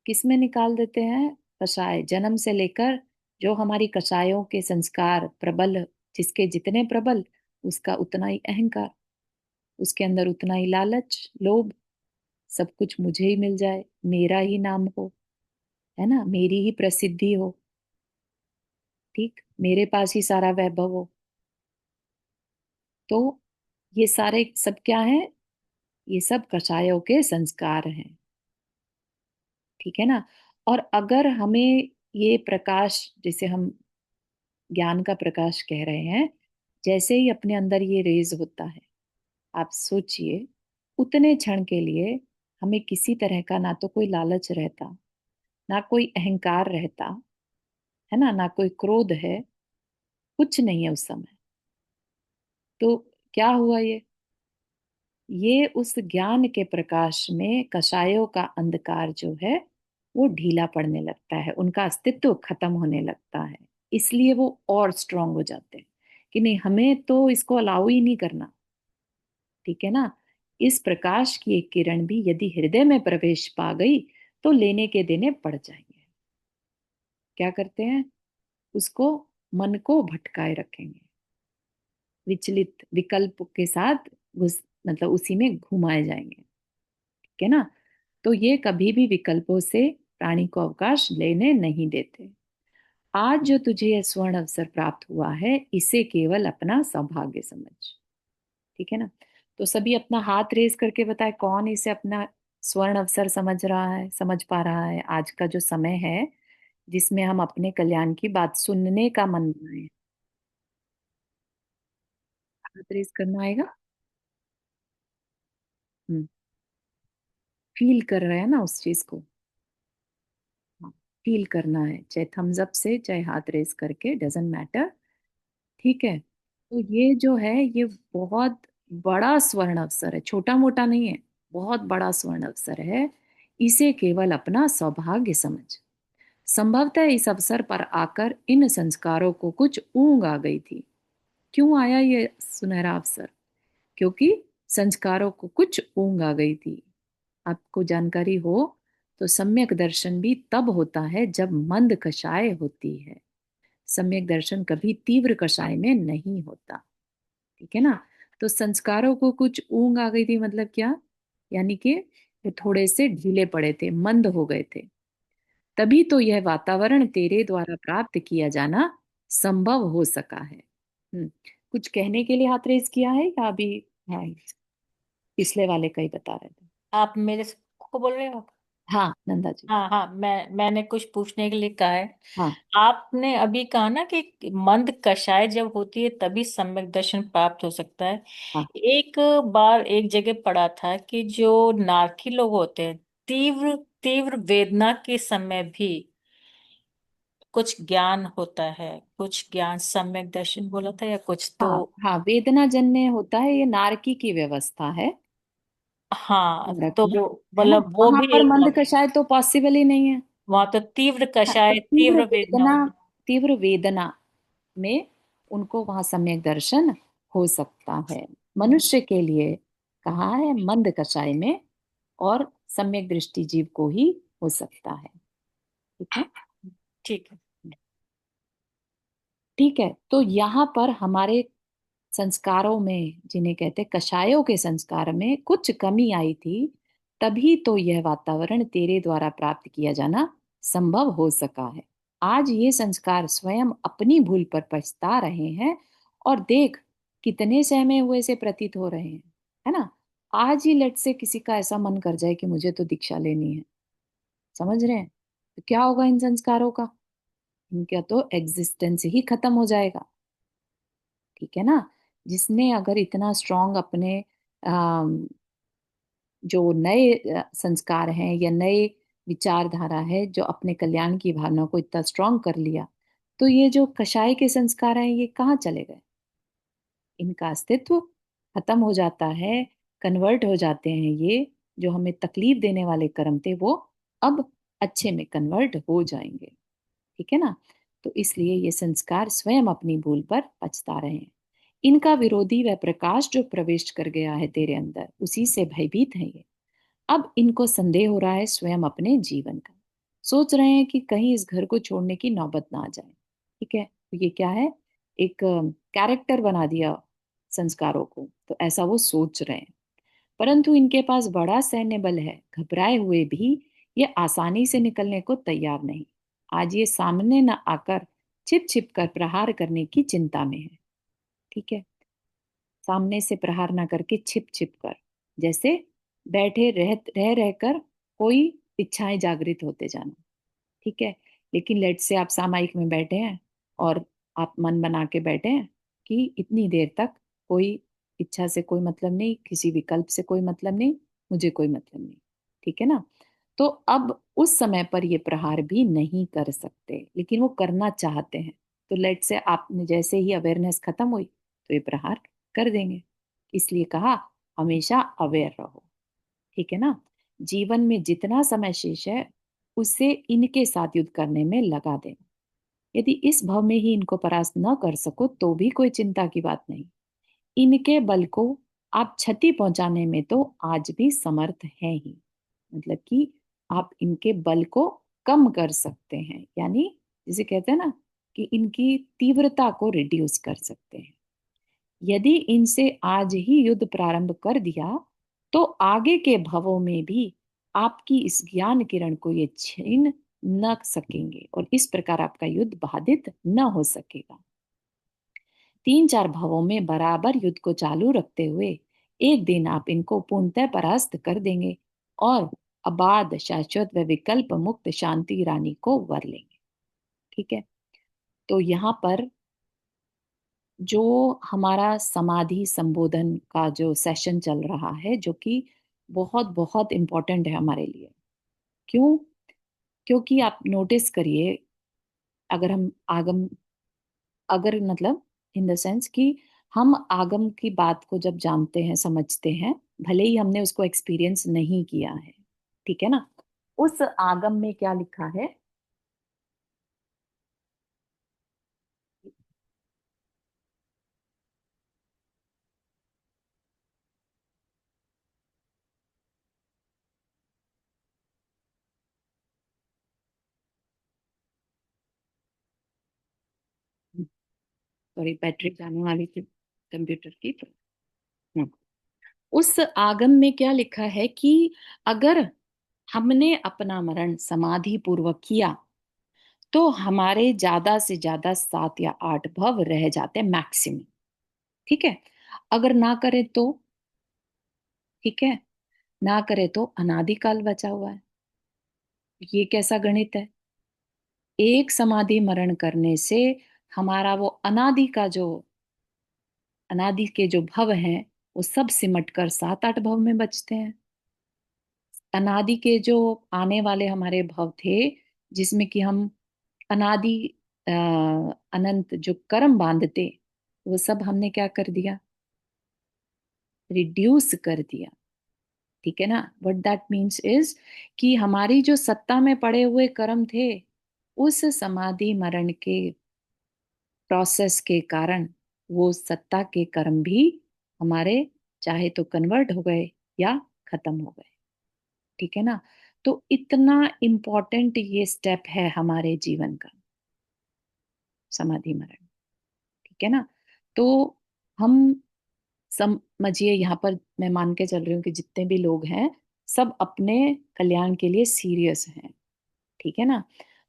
किस में निकाल देते हैं? कषाय, जन्म से लेकर जो हमारी कषायों के संस्कार प्रबल जिसके जितने प्रबल, उसका उतना ही अहंकार, उसके अंदर उतना ही लालच, लोभ। सब कुछ मुझे ही मिल जाए, मेरा ही नाम हो, है ना, मेरी ही प्रसिद्धि हो, ठीक, मेरे पास ही सारा वैभव हो। तो ये सारे सब क्या है? ये सब कषायों के संस्कार हैं, ठीक है ना। और अगर हमें ये प्रकाश, जैसे हम ज्ञान का प्रकाश कह रहे हैं, जैसे ही अपने अंदर ये रेज होता है, आप सोचिए, उतने क्षण के लिए हमें किसी तरह का ना तो कोई लालच रहता, ना कोई अहंकार रहता, है ना कोई क्रोध है, कुछ नहीं है उस समय। तो क्या हुआ? ये उस ज्ञान के प्रकाश में कषायों का अंधकार जो है वो ढीला पड़ने लगता है, उनका अस्तित्व खत्म होने लगता है। इसलिए वो और स्ट्रांग हो जाते हैं कि नहीं, हमें तो इसको अलाउ ही नहीं करना, ठीक है ना। इस प्रकाश की एक किरण भी यदि हृदय में प्रवेश पा गई तो लेने के देने पड़ जाएंगे। क्या करते हैं? उसको, मन को भटकाए रखेंगे, विचलित विकल्प के साथ घुस, मतलब उसी में घुमाए जाएंगे, ठीक है ना। तो ये कभी भी विकल्पों से प्राणी को अवकाश लेने नहीं देते। आज जो तुझे यह स्वर्ण अवसर प्राप्त हुआ है, इसे केवल अपना सौभाग्य समझ, ठीक है ना। तो सभी अपना हाथ रेस करके बताए, कौन इसे अपना स्वर्ण अवसर समझ रहा है, समझ पा रहा है, आज का जो समय है जिसमें हम अपने कल्याण की बात सुनने का मन बनाए। हाथ रेस करना आएगा। फील कर रहे हैं ना उस चीज को। हाँ, फील करना है, चाहे थम्स अप से, चाहे हाथ रेस करके, डजेंट मैटर, ठीक है। तो ये जो है, ये बहुत बड़ा स्वर्ण अवसर है, छोटा मोटा नहीं है, बहुत बड़ा स्वर्ण अवसर है। इसे केवल अपना सौभाग्य समझ। संभवतः इस अवसर पर आकर इन संस्कारों को कुछ ऊंग आ गई थी। क्यों आया ये सुनहरा अवसर? क्योंकि संस्कारों को कुछ ऊंग आ गई थी। आपको जानकारी हो तो सम्यक दर्शन भी तब होता है जब मंद कषाय होती है। सम्यक दर्शन कभी तीव्र कषाय में नहीं होता, ठीक है ना। तो संस्कारों को कुछ ऊंग आ गई थी, मतलब क्या? यानी कि वो थोड़े से ढीले पड़े थे, मंद हो गए थे। तभी तो यह वातावरण तेरे द्वारा प्राप्त किया जाना संभव हो सका है। कुछ कहने के लिए हाथ रेस किया है या अभी? हाँ, पिछले वाले का ही बता रहे थे। आप मेरे को बोल रहे हो? हाँ नंदा जी। हाँ हाँ, मैंने कुछ पूछने के लिए कहा है। हाँ आपने अभी कहा ना कि मंद कषाय जब होती है तभी सम्यक दर्शन प्राप्त हो सकता है। हाँ एक बार एक जगह पढ़ा था कि जो नारकी लोग होते हैं, तीव्र तीव्र वेदना के समय भी कुछ ज्ञान होता है, कुछ ज्ञान सम्यक दर्शन बोला था या कुछ तो। हाँ हाँ, वेदना जन्य होता है, ये नारकी की व्यवस्था है हाँ नरक तो में, है ना। मतलब वो वहां भी पर एक, मंद कषाय तो पॉसिबल ही नहीं है। वहां तो तीव्र हाँ, तो कषाय तीव्र तीव्र वेदना वेदना, होती। तीव्र वेदना में उनको वहां सम्यक दर्शन हो सकता है। मनुष्य के लिए कहा है मंद कषाय में, और सम्यक दृष्टि जीव को ही हो सकता है, ठीक है। ठीक है। ठीक है, तो यहाँ पर हमारे संस्कारों में, जिन्हें कहते हैं कषायों के संस्कार में, कुछ कमी आई थी। तभी तो यह वातावरण तेरे द्वारा प्राप्त किया जाना संभव हो सका है। आज ये संस्कार स्वयं अपनी भूल पर पछता रहे हैं, और देख कितने सहमे हुए से प्रतीत हो रहे हैं, है ना। आज ही लट से किसी का ऐसा मन कर जाए कि मुझे तो दीक्षा लेनी है, समझ रहे हैं, तो क्या होगा इन संस्कारों का? इनका तो एग्जिस्टेंस ही खत्म हो जाएगा, ठीक है ना। जिसने अगर इतना स्ट्रांग अपने अम, जो नए संस्कार हैं या नए विचारधारा है, जो अपने कल्याण की भावना को इतना स्ट्रांग कर लिया, तो ये जो कषाय के संस्कार हैं ये कहाँ चले गए? इनका अस्तित्व खत्म हो जाता है, कन्वर्ट हो जाते हैं ये। जो हमें तकलीफ देने वाले कर्म थे वो अब अच्छे में कन्वर्ट हो जाएंगे, ठीक है ना। तो इसलिए ये संस्कार स्वयं अपनी भूल पर पछता रहे हैं। इनका विरोधी वह प्रकाश जो प्रवेश कर गया है तेरे अंदर, उसी से भयभीत है ये। अब इनको संदेह हो रहा है स्वयं अपने जीवन का। सोच रहे हैं कि कहीं इस घर को छोड़ने की नौबत ना आ जाए, ठीक है। तो ये क्या है? एक कैरेक्टर बना दिया संस्कारों को, तो ऐसा वो सोच रहे हैं। परंतु इनके पास बड़ा सैन्य बल है, घबराए हुए भी ये आसानी से निकलने को तैयार नहीं। आज ये सामने न आकर छिप छिप कर प्रहार करने की चिंता में है। ठीक है, सामने से प्रहार ना करके छिप छिप कर, जैसे बैठे रह रहकर कोई इच्छाएं जागृत होते जाना। ठीक है, लेकिन लेट से आप सामायिक में बैठे हैं और आप मन बना के बैठे हैं कि इतनी देर तक कोई इच्छा से कोई मतलब नहीं, किसी विकल्प से कोई मतलब नहीं, मुझे कोई मतलब नहीं। ठीक है ना, तो अब उस समय पर ये प्रहार भी नहीं कर सकते, लेकिन वो करना चाहते हैं। तो लेट से आपने जैसे ही अवेयरनेस खत्म हुई तो ये प्रहार कर देंगे। इसलिए कहा हमेशा अवेयर रहो। ठीक है ना, जीवन में जितना समय शेष है उसे इनके साथ युद्ध करने में लगा देना। यदि इस भव में ही इनको परास्त न कर सको तो भी कोई चिंता की बात नहीं। इनके बल को आप क्षति पहुंचाने में तो आज भी समर्थ हैं ही। मतलब कि आप इनके बल को कम कर सकते हैं, यानी जिसे कहते हैं ना कि इनकी तीव्रता को रिड्यूस कर सकते हैं। यदि इनसे आज ही युद्ध प्रारंभ कर दिया तो आगे के भवों में भी आपकी इस ज्ञान किरण को ये छीन न सकेंगे और इस प्रकार आपका युद्ध बाधित न हो सकेगा। 3-4 भवों में बराबर युद्ध को चालू रखते हुए एक दिन आप इनको पूर्णतः परास्त कर देंगे और अबाध शाश्वत व विकल्प मुक्त शांति रानी को वर लेंगे। ठीक है, तो यहाँ पर जो हमारा समाधि संबोधन का जो सेशन चल रहा है, जो कि बहुत बहुत इम्पोर्टेंट है हमारे लिए। क्यों? क्योंकि आप नोटिस करिए, अगर हम आगम, अगर मतलब इन द सेंस कि हम आगम की बात को जब जानते हैं, समझते हैं, भले ही हमने उसको एक्सपीरियंस नहीं किया है। ठीक है ना, उस आगम में क्या लिखा है? सॉरी, बैटरी जाने वाली थी कंप्यूटर की। हम्म। उस आगम में क्या लिखा है कि अगर हमने अपना मरण समाधि पूर्वक किया तो हमारे ज्यादा से ज्यादा 7 या 8 भव रह जाते हैं मैक्सिमम। ठीक है, अगर ना करे तो, ठीक है, ना करे तो अनादिकाल बचा हुआ है। ये कैसा गणित है? एक समाधि मरण करने से हमारा वो अनादि का जो, अनादि के जो भव हैं वो सब सिमट कर 7-8 भव में बचते हैं। अनादि के जो आने वाले हमारे भव थे, जिसमें कि हम अनादि अ, अनंत जो कर्म बांधते, वो सब हमने क्या कर दिया? रिड्यूस कर दिया। ठीक है ना, व्हाट दैट मीन्स इज कि हमारी जो सत्ता में पड़े हुए कर्म थे, उस समाधि मरण के प्रोसेस के कारण वो सत्ता के कर्म भी हमारे चाहे तो कन्वर्ट हो गए या खत्म हो गए। ठीक है ना, तो इतना इम्पोर्टेंट ये स्टेप है हमारे जीवन का, समाधि मरण। ठीक है ना, तो हम समझिए, यहाँ पर मैं मान के चल रही हूँ कि जितने भी लोग हैं सब अपने कल्याण के लिए सीरियस हैं। ठीक है ना,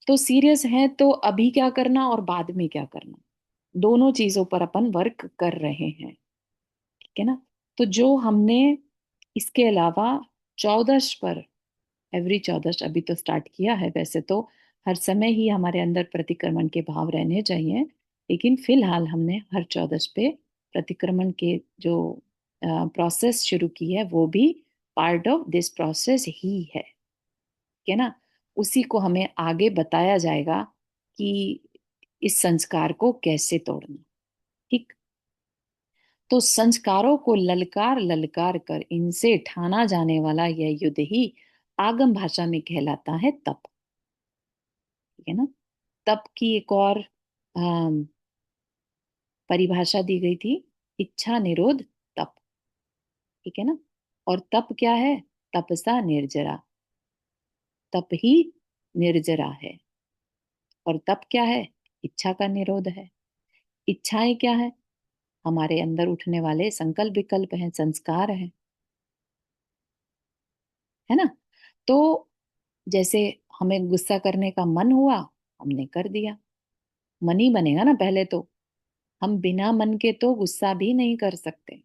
तो सीरियस हैं तो अभी क्या करना और बाद में क्या करना, दोनों चीजों पर अपन वर्क कर रहे हैं। ठीक है ना, तो जो हमने इसके अलावा 14 पर, एवरी 14 अभी तो स्टार्ट किया है, वैसे तो हर समय ही हमारे अंदर प्रतिक्रमण के भाव रहने चाहिए, लेकिन फिलहाल हमने हर 14 पे प्रतिक्रमण के जो प्रोसेस शुरू की है वो भी पार्ट ऑफ दिस प्रोसेस ही है। ठीक है ना, उसी को हमें आगे बताया जाएगा कि इस संस्कार को कैसे तोड़ना। ठीक, तो संस्कारों को ललकार ललकार कर इनसे ठाना जाने वाला यह युद्ध ही आगम भाषा में कहलाता है तप। ठीक है ना, तप की एक और परिभाषा दी गई थी, इच्छा निरोध तप। ठीक है ना, और तप क्या है? तपसा निर्जरा, तप ही निर्जरा है। और तप क्या है? इच्छा का निरोध है। इच्छाएं क्या है? हमारे अंदर उठने वाले संकल्प विकल्प हैं, संस्कार हैं, है ना? तो जैसे हमें गुस्सा करने का मन हुआ, हमने कर दिया। मन ही बनेगा ना पहले तो। हम बिना मन के तो गुस्सा भी नहीं कर सकते।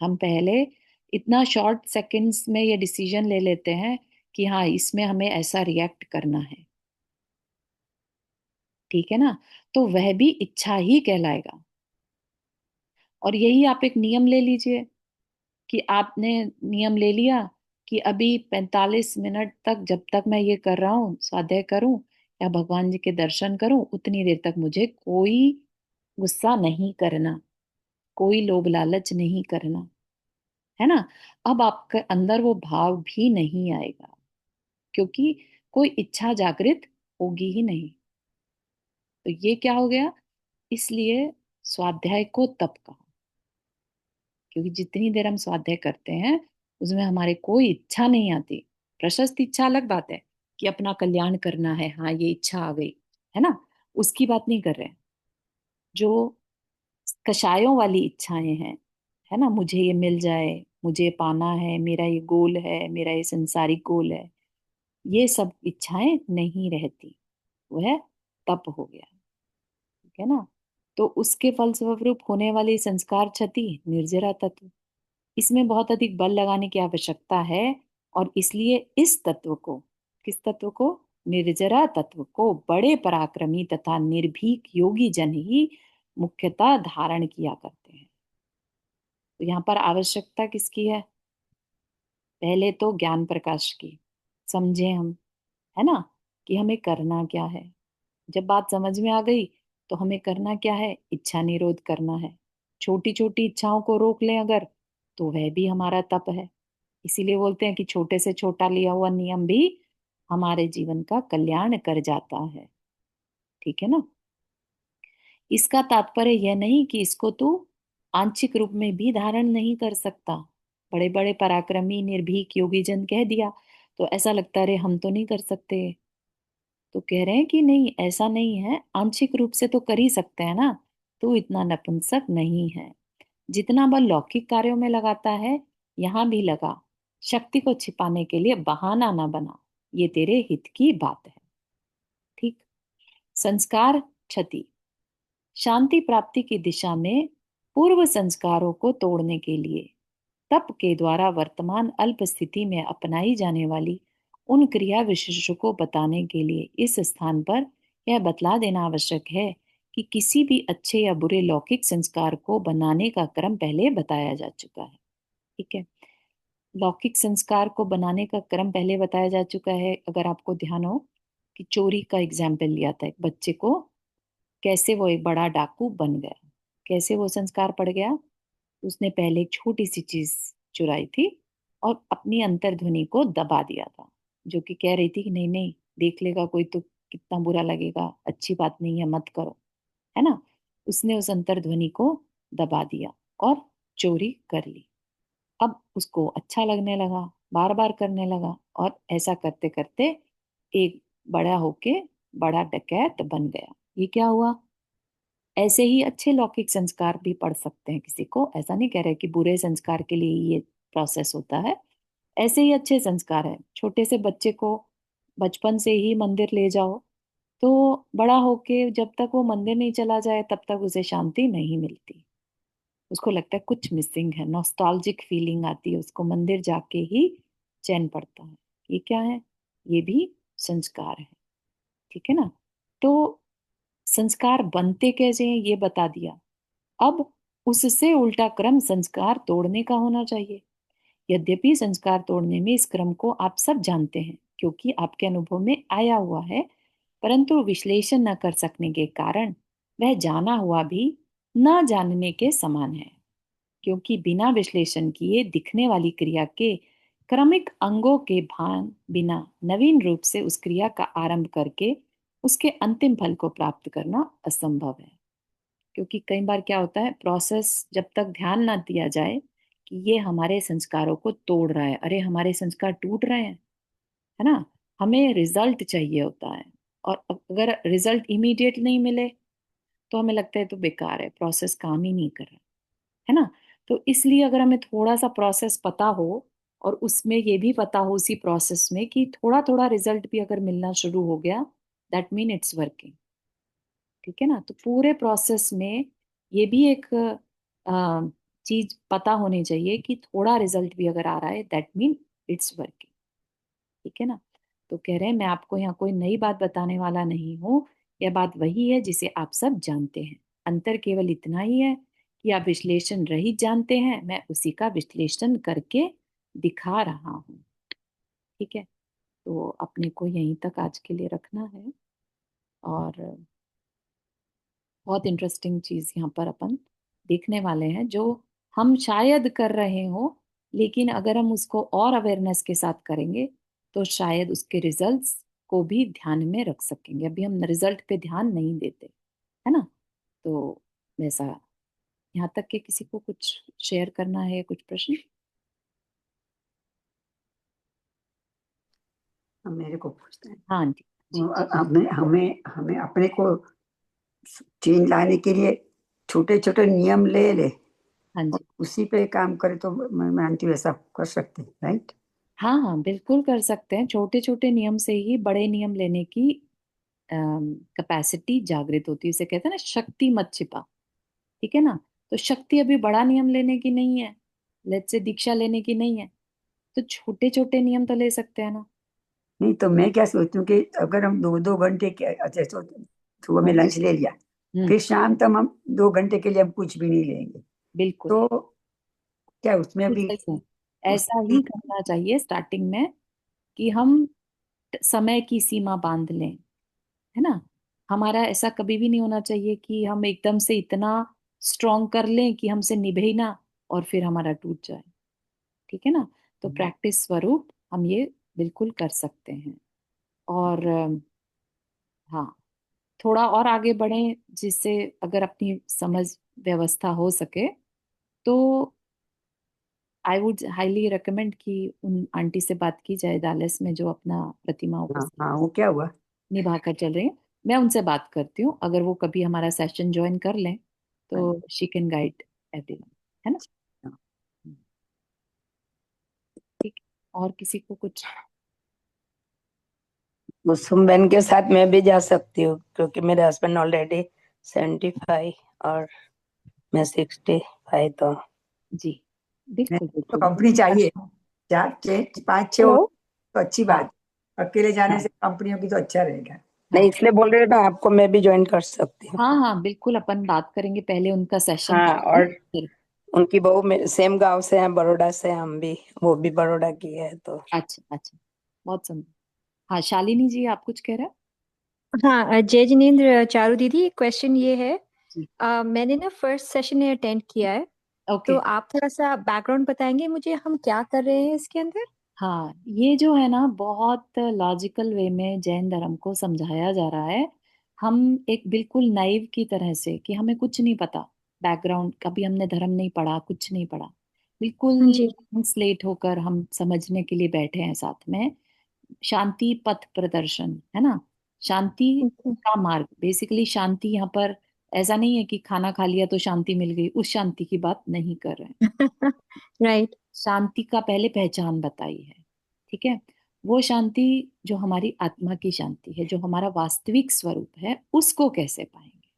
हम पहले इतना शॉर्ट सेकंड्स में ये डिसीजन ले लेते हैं कि हाँ, इसमें हमें ऐसा रिएक्ट करना है। ठीक है ना? तो वह भी इच्छा ही कहलाएगा। और यही आप एक नियम ले लीजिए कि आपने नियम ले लिया कि अभी 45 मिनट तक, जब तक मैं ये कर रहा हूँ, स्वाध्याय करूं या भगवान जी के दर्शन करूं, उतनी देर तक मुझे कोई गुस्सा नहीं करना, कोई लोभ लालच नहीं करना, है ना? अब आपके अंदर वो भाव भी नहीं आएगा, क्योंकि कोई इच्छा जागृत होगी ही नहीं। तो ये क्या हो गया? इसलिए स्वाध्याय को तप कहा, क्योंकि जितनी देर हम स्वाध्याय करते हैं उसमें हमारे कोई इच्छा नहीं आती। प्रशस्त इच्छा अलग बात है कि अपना कल्याण करना है, हाँ ये इच्छा आ गई, है ना? उसकी बात नहीं कर रहे हैं। जो कषायों वाली इच्छाएं हैं, है ना, मुझे ये मिल जाए, मुझे पाना है, मेरा ये गोल है, मेरा ये संसारिक गोल है, ये सब इच्छाएं नहीं रहती। वह तप हो गया। ठीक है ना? तो उसके फलस्वरूप होने वाली संस्कार क्षति निर्जरा तत्व, इसमें बहुत अधिक बल लगाने की आवश्यकता है। और इसलिए इस तत्व को, किस तत्व को? निर्जरा तत्व को बड़े पराक्रमी तथा निर्भीक योगी जन ही मुख्यतः धारण किया करते हैं। तो यहाँ पर आवश्यकता किसकी है? पहले तो ज्ञान प्रकाश की। समझे हम, है ना, कि हमें करना क्या है। जब बात समझ में आ गई तो हमें करना क्या है? इच्छा निरोध करना है। छोटी छोटी इच्छाओं को रोक लें अगर, तो वह भी हमारा तप है। इसीलिए बोलते हैं कि छोटे से छोटा लिया हुआ नियम भी हमारे जीवन का कल्याण कर जाता है। ठीक है ना? इसका तात्पर्य यह नहीं कि इसको तू आंशिक रूप में भी धारण नहीं कर सकता। बड़े बड़े पराक्रमी निर्भीक योगी जन कह दिया तो ऐसा लगता है, अरे हम तो नहीं कर सकते। तो कह रहे हैं कि नहीं, ऐसा नहीं है, आंशिक रूप से तो कर ही सकते हैं ना। तू इतना नपुंसक नहीं है। जितना बल लौकिक कार्यों में लगाता है, यहां भी लगा। शक्ति को छिपाने के लिए बहाना ना बना। ये तेरे हित की बात है। ठीक। संस्कार क्षति, शांति प्राप्ति की दिशा में पूर्व संस्कारों को तोड़ने के लिए तप के द्वारा वर्तमान अल्प स्थिति में अपनाई जाने वाली उन क्रिया विशेषों को बताने के लिए इस स्थान पर यह बतला देना आवश्यक है कि किसी भी अच्छे या बुरे लौकिक संस्कार को बनाने का क्रम पहले बताया जा चुका है। ठीक है? लौकिक संस्कार को बनाने का क्रम पहले बताया जा चुका है। अगर आपको ध्यान हो कि चोरी का एग्जाम्पल लिया था एक बच्चे को, कैसे वो एक बड़ा डाकू बन गया, कैसे वो संस्कार पड़ गया। उसने पहले एक छोटी सी चीज चुराई थी और अपनी अंतर्ध्वनि को दबा दिया था, जो कि कह रही थी कि नहीं नहीं, देख लेगा कोई तो कितना बुरा लगेगा, अच्छी बात नहीं है, मत करो, है ना? उसने उस अंतर्ध्वनि को दबा दिया और चोरी कर ली। अब उसको अच्छा लगने लगा, बार बार करने लगा, और ऐसा करते करते एक बड़ा होके बड़ा डकैत बन गया। ये क्या हुआ? ऐसे ही अच्छे लौकिक संस्कार भी पढ़ सकते हैं किसी को, ऐसा नहीं कह रहे कि बुरे संस्कार के लिए ये प्रोसेस होता है। ऐसे ही अच्छे संस्कार है। छोटे से बच्चे को बचपन से ही मंदिर ले जाओ, तो बड़ा होके जब तक वो मंदिर नहीं चला जाए तब तक उसे शांति नहीं मिलती। उसको लगता है कुछ मिसिंग है, नॉस्टैल्जिक फीलिंग आती है उसको, मंदिर जाके ही चैन पड़ता है। ये क्या है? ये भी संस्कार है। ठीक है ना? तो संस्कार बनते कैसे हैं ये बता दिया। अब उससे उल्टा क्रम संस्कार तोड़ने का होना चाहिए। यद्यपि संस्कार तोड़ने में इस क्रम को आप सब जानते हैं, क्योंकि आपके अनुभव में आया हुआ है, परंतु विश्लेषण न कर सकने के कारण वह जाना हुआ भी न जानने के समान है। क्योंकि बिना विश्लेषण किए दिखने वाली क्रिया के क्रमिक अंगों के भान बिना नवीन रूप से उस क्रिया का आरंभ करके उसके अंतिम फल को प्राप्त करना असंभव है। क्योंकि कई बार क्या होता है, प्रोसेस जब तक ध्यान ना दिया जाए कि ये हमारे संस्कारों को तोड़ रहा है, अरे हमारे संस्कार टूट रहे हैं, है ना, हमें रिजल्ट चाहिए होता है। और अगर रिजल्ट इमीडिएट नहीं मिले तो हमें लगता है तो बेकार है, प्रोसेस काम ही नहीं कर रहा है ना। तो इसलिए अगर हमें थोड़ा सा प्रोसेस पता हो और उसमें ये भी पता हो उसी प्रोसेस में कि थोड़ा थोड़ा रिजल्ट भी अगर मिलना शुरू हो गया, दैट मीन इट्स वर्किंग। ठीक है ना। तो पूरे प्रोसेस में ये भी एक चीज पता होनी चाहिए कि थोड़ा रिजल्ट भी अगर आ रहा है, दैट मीन इट्स वर्किंग। ठीक है ना। तो कह रहे हैं मैं आपको यहाँ कोई नई बात बताने वाला नहीं हूँ, यह बात वही है जिसे आप सब जानते हैं। अंतर केवल इतना ही है कि आप विश्लेषण रहित जानते हैं, मैं उसी का विश्लेषण करके दिखा रहा हूँ। ठीक है। तो अपने को यहीं तक आज के लिए रखना है। और बहुत इंटरेस्टिंग चीज यहाँ पर अपन देखने वाले हैं, जो हम शायद कर रहे हो, लेकिन अगर हम उसको और अवेयरनेस के साथ करेंगे तो शायद उसके रिजल्ट्स को भी ध्यान में रख सकेंगे। अभी हम रिजल्ट पे ध्यान नहीं देते, है ना। तो वैसा, यहाँ तक कि किसी को कुछ शेयर करना है, कुछ प्रश्न? अब मेरे को पूछते हैं। हाँ जी जी। हमें हमें हमें अपने को चेंज लाने के लिए छोटे छोटे नियम ले ले हाँ और जी। उसी पे काम करे तो मैं मानती हूँ ऐसा कर सकते हैं, राइट? हाँ हाँ, बिल्कुल कर सकते हैं। छोटे छोटे नियम से ही बड़े नियम लेने की कैपेसिटी जागृत होती है। इसे कहते हैं ना, शक्ति मत छिपा। ठीक है ना। तो शक्ति अभी बड़ा नियम लेने की नहीं है, लेट्स से दीक्षा लेने की नहीं है, तो छोटे छोटे नियम तो ले सकते हैं ना। नहीं तो मैं क्या सोचती हूँ कि अगर हम 2-2 घंटे के, अच्छा तो सुबह में लंच ले लिया, हम्म। फिर शाम तक हम 2 घंटे के लिए हम कुछ भी नहीं लेंगे, बिल्कुल। तो क्या उसमें भी बिल्कुल सही है। ऐसा उसमें भी ही करना चाहिए स्टार्टिंग में, कि हम समय की सीमा बांध लें, है ना। हमारा ऐसा कभी भी नहीं होना चाहिए कि हम एकदम से इतना स्ट्रॉन्ग कर लें कि हमसे निभे ही ना, और फिर हमारा टूट जाए। ठीक है ना। तो प्रैक्टिस स्वरूप हम ये बिल्कुल कर सकते हैं। और हाँ, थोड़ा और आगे बढ़ें, जिससे अगर अपनी समझ व्यवस्था हो सके, तो आई वुड हाईली रिकमेंड कि उन आंटी से बात की जाए डालस में, जो अपना प्रतिमाओं को हाँ हाँ, वो क्या हुआ? निभा कर चल रही हैं। मैं उनसे बात करती हूँ, अगर वो कभी हमारा सेशन ज्वाइन कर लें तो शी कैन गाइड एवरीवन, है ना। ठीक है। और किसी को कुछ? कुसुम बहन के साथ मैं भी जा सकती हूँ क्योंकि मेरे हस्बैंड ऑलरेडी 75 और मैं 65, तो जी बिल्कुल तो बिल्कुल। कंपनी चाहिए, 4-5-6 हो हेलो। तो अच्छी हाँ बात है। अकेले जाने हाँ से कंपनी होगी तो अच्छा रहेगा। नहीं, इसलिए बोल रही हूँ ना आपको, मैं भी ज्वाइन कर सकती हूँ। हाँ हाँ, बिल्कुल अपन बात करेंगे, पहले उनका सेशन हाँ, करते हैं और फिर। उनकी बहू मेरे सेम गांव से है, बड़ौदा से, हम भी, वो भी बड़ौदा की है, तो अच्छा अच्छा, बहुत सुंदर। हाँ शालिनी जी, आप कुछ कह रहे हैं? हाँ, जय जिनेन्द्र चारू दीदी, क्वेश्चन ये है। जी। मैंने ना फर्स्ट सेशन अटेंड किया है, ओके। तो आप थोड़ा सा बैकग्राउंड बताएंगे मुझे, हम क्या कर रहे हैं इसके अंदर? हाँ, ये जो है ना, बहुत लॉजिकल वे में जैन धर्म को समझाया जा रहा है। हम एक बिल्कुल नाइव की तरह से, कि हमें कुछ नहीं पता, बैकग्राउंड कभी हमने धर्म नहीं पढ़ा, कुछ नहीं पढ़ा, हाँ बिल्कुल जी। स्लेट होकर हम समझने के लिए बैठे हैं साथ में। शांति पथ प्रदर्शन, है ना। शांति ओके। का मार्ग, बेसिकली शांति यहाँ पर ऐसा नहीं है कि खाना खा लिया तो शांति मिल गई, उस शांति की बात नहीं कर रहे हैं। राइट। शांति का पहले पहचान बताई है। ठीक है। वो शांति जो हमारी आत्मा की शांति है, जो हमारा वास्तविक स्वरूप है, उसको कैसे पाएंगे।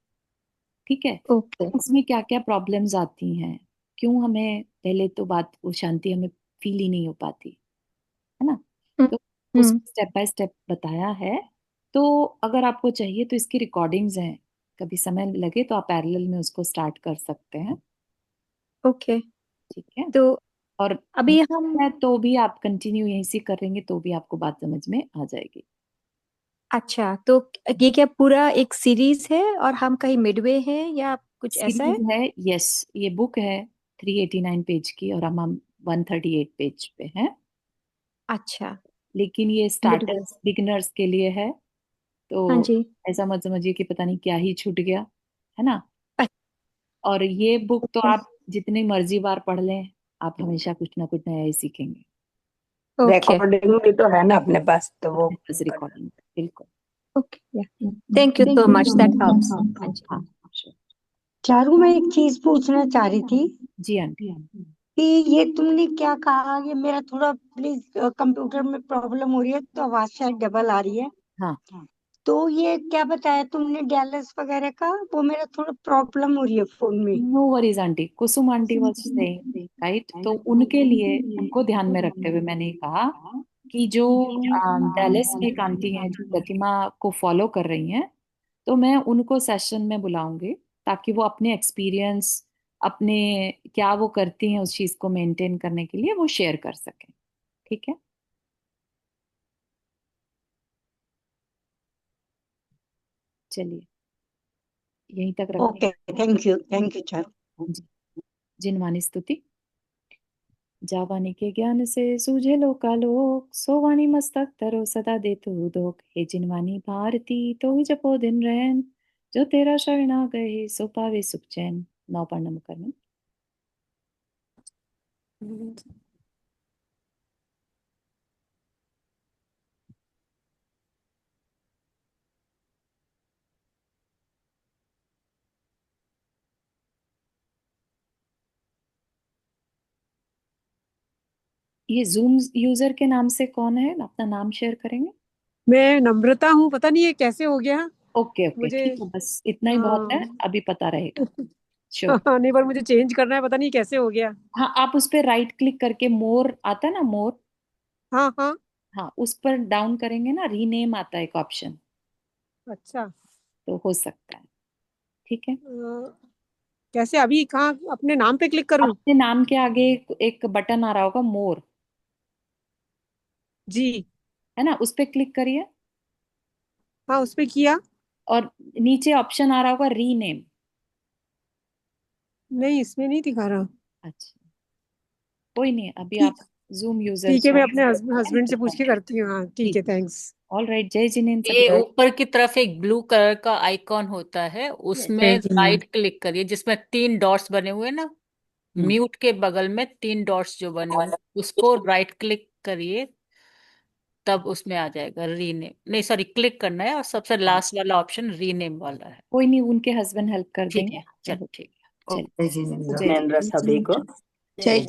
ठीक है। ओके। उसमें क्या क्या प्रॉब्लम्स आती हैं, क्यों हमें पहले तो बात, वो शांति हमें फील ही नहीं हो पाती, है ना। हम्म। तो हम्म। उसको स्टेप बाय स्टेप बताया है। तो अगर आपको चाहिए तो इसकी रिकॉर्डिंग्स हैं, कभी समय लगे तो आप पैरेलल में उसको स्टार्ट कर सकते हैं। ओके। ठीक है। तो और अभी हम, है तो भी आप कंटिन्यू यहीं से करेंगे तो भी आपको बात समझ में आ जाएगी। अच्छा, तो ये क्या पूरा एक सीरीज है और हम कहीं मिडवे हैं या कुछ ऐसा है? सीरीज है, यस। ये बुक है 389 पेज की, और हम 138 पेज पे हैं। अच्छा। लेकिन ये मिडवे। स्टार्टर्स बिगिनर्स के लिए है। तो हाँ जी। ऐसा मत समझिए कि पता नहीं क्या ही छूट गया, है ना। और ये बुक तो ओके। आप जितनी मर्जी बार पढ़ लें, आप हमेशा कुछ ना कुछ नया ही सीखेंगे। ओके। रिकॉर्डिंग भी तो है ना अपने पास, तो वो रिकॉर्डिंग, बिल्कुल। Okay, thank you so much, that helps. हाँ जी। हाँ। चारू, मैं एक चीज पूछना चाह रही थी जी आंटी। कि ये तुमने क्या कहा, ये मेरा थोड़ा प्लीज, कंप्यूटर में प्रॉब्लम हो रही है तो आवाज शायद डबल आ रही है। हाँ, तो ये क्या बताया तुमने डैलस वगैरह का, वो मेरा थोड़ा प्रॉब्लम हो रही है फोन में। No worries aunty, Kusum aunty was saying, right, तो उनके लिए, उनको ध्यान में रखते हुए मैंने कहा कि जो डैलस में एक आंटी हैं जो प्रतिमा को फॉलो कर रही हैं, तो मैं उनको सेशन में बुलाऊंगी ताकि वो अपने एक्सपीरियंस, अपने क्या वो करती हैं उस चीज को मेंटेन करने के लिए वो शेयर कर सकें। ठीक है, चलिए यहीं तक रखते ओके, थैंक यू चारू। हैं जी। जिनवानी स्तुति। जावानी के ज्ञान से सूझे लोकालोक, सोवानी मस्तक तरो सदा दे तू दोख, हे जिनवानी भारती तो ही जपो दिन रैन, जो तेरा शरण आ गए सो पावे सुख चैन। नौपर्ण मुकरम। ये जूम यूजर के नाम से कौन है, अपना नाम शेयर करेंगे? मैं नम्रता हूँ, पता नहीं ये कैसे हो गया ओके ओके, मुझे। ठीक है, बस इतना ही बहुत है, हाँ। अभी पता रहेगा। श्योर। हाँ, नहीं पर मुझे चेंज करना है, पता नहीं कैसे हो गया। हाँ, आप उस पर राइट क्लिक करके मोर आता है ना, मोर, हाँ हाँ। हाँ उस पर डाउन करेंगे ना, रीनेम आता है एक ऑप्शन, अच्छा। तो हो सकता है। ठीक है, कैसे, अभी कहाँ अपने नाम पे क्लिक करूँ? अपने नाम के आगे एक बटन आ रहा होगा, मोर, जी। है ना, उस पर क्लिक करिए, हाँ, उस पे किया। और नीचे ऑप्शन आ रहा होगा रीनेम। नहीं, इसमें नहीं दिखा रहा। अच्छा, कोई नहीं, अभी आप ठीक। जूम यूजर ठीक है, से मैं अपने बताएंगे हस्बैंड तो से पूछ के बताएंगे। करती हूँ। हाँ ठीक ठीक है, है, थैंक्स। ऑल राइट, जय जिनेन्द्र सभी। ये ऊपर की तरफ एक ब्लू कलर का आइकॉन होता है, उसमें जय जिनेन्द्र। राइट क्लिक करिए, जिसमें 3 डॉट्स बने हुए हैं ना, हम्म, म्यूट के बगल में 3 डॉट्स जो बने हुए हैं, उसको राइट क्लिक करिए, तब उसमें आ जाएगा रीनेम। नहीं सॉरी, क्लिक करना है और सबसे लास्ट वाला ऑप्शन रीनेम वाला है। कोई नहीं, उनके हस्बैंड हेल्प कर ठीक देंगे। है, चलो ठीक है। चलिए, जय जिनेन्द्र। जय जिनेन्द्र सभी को जय। जय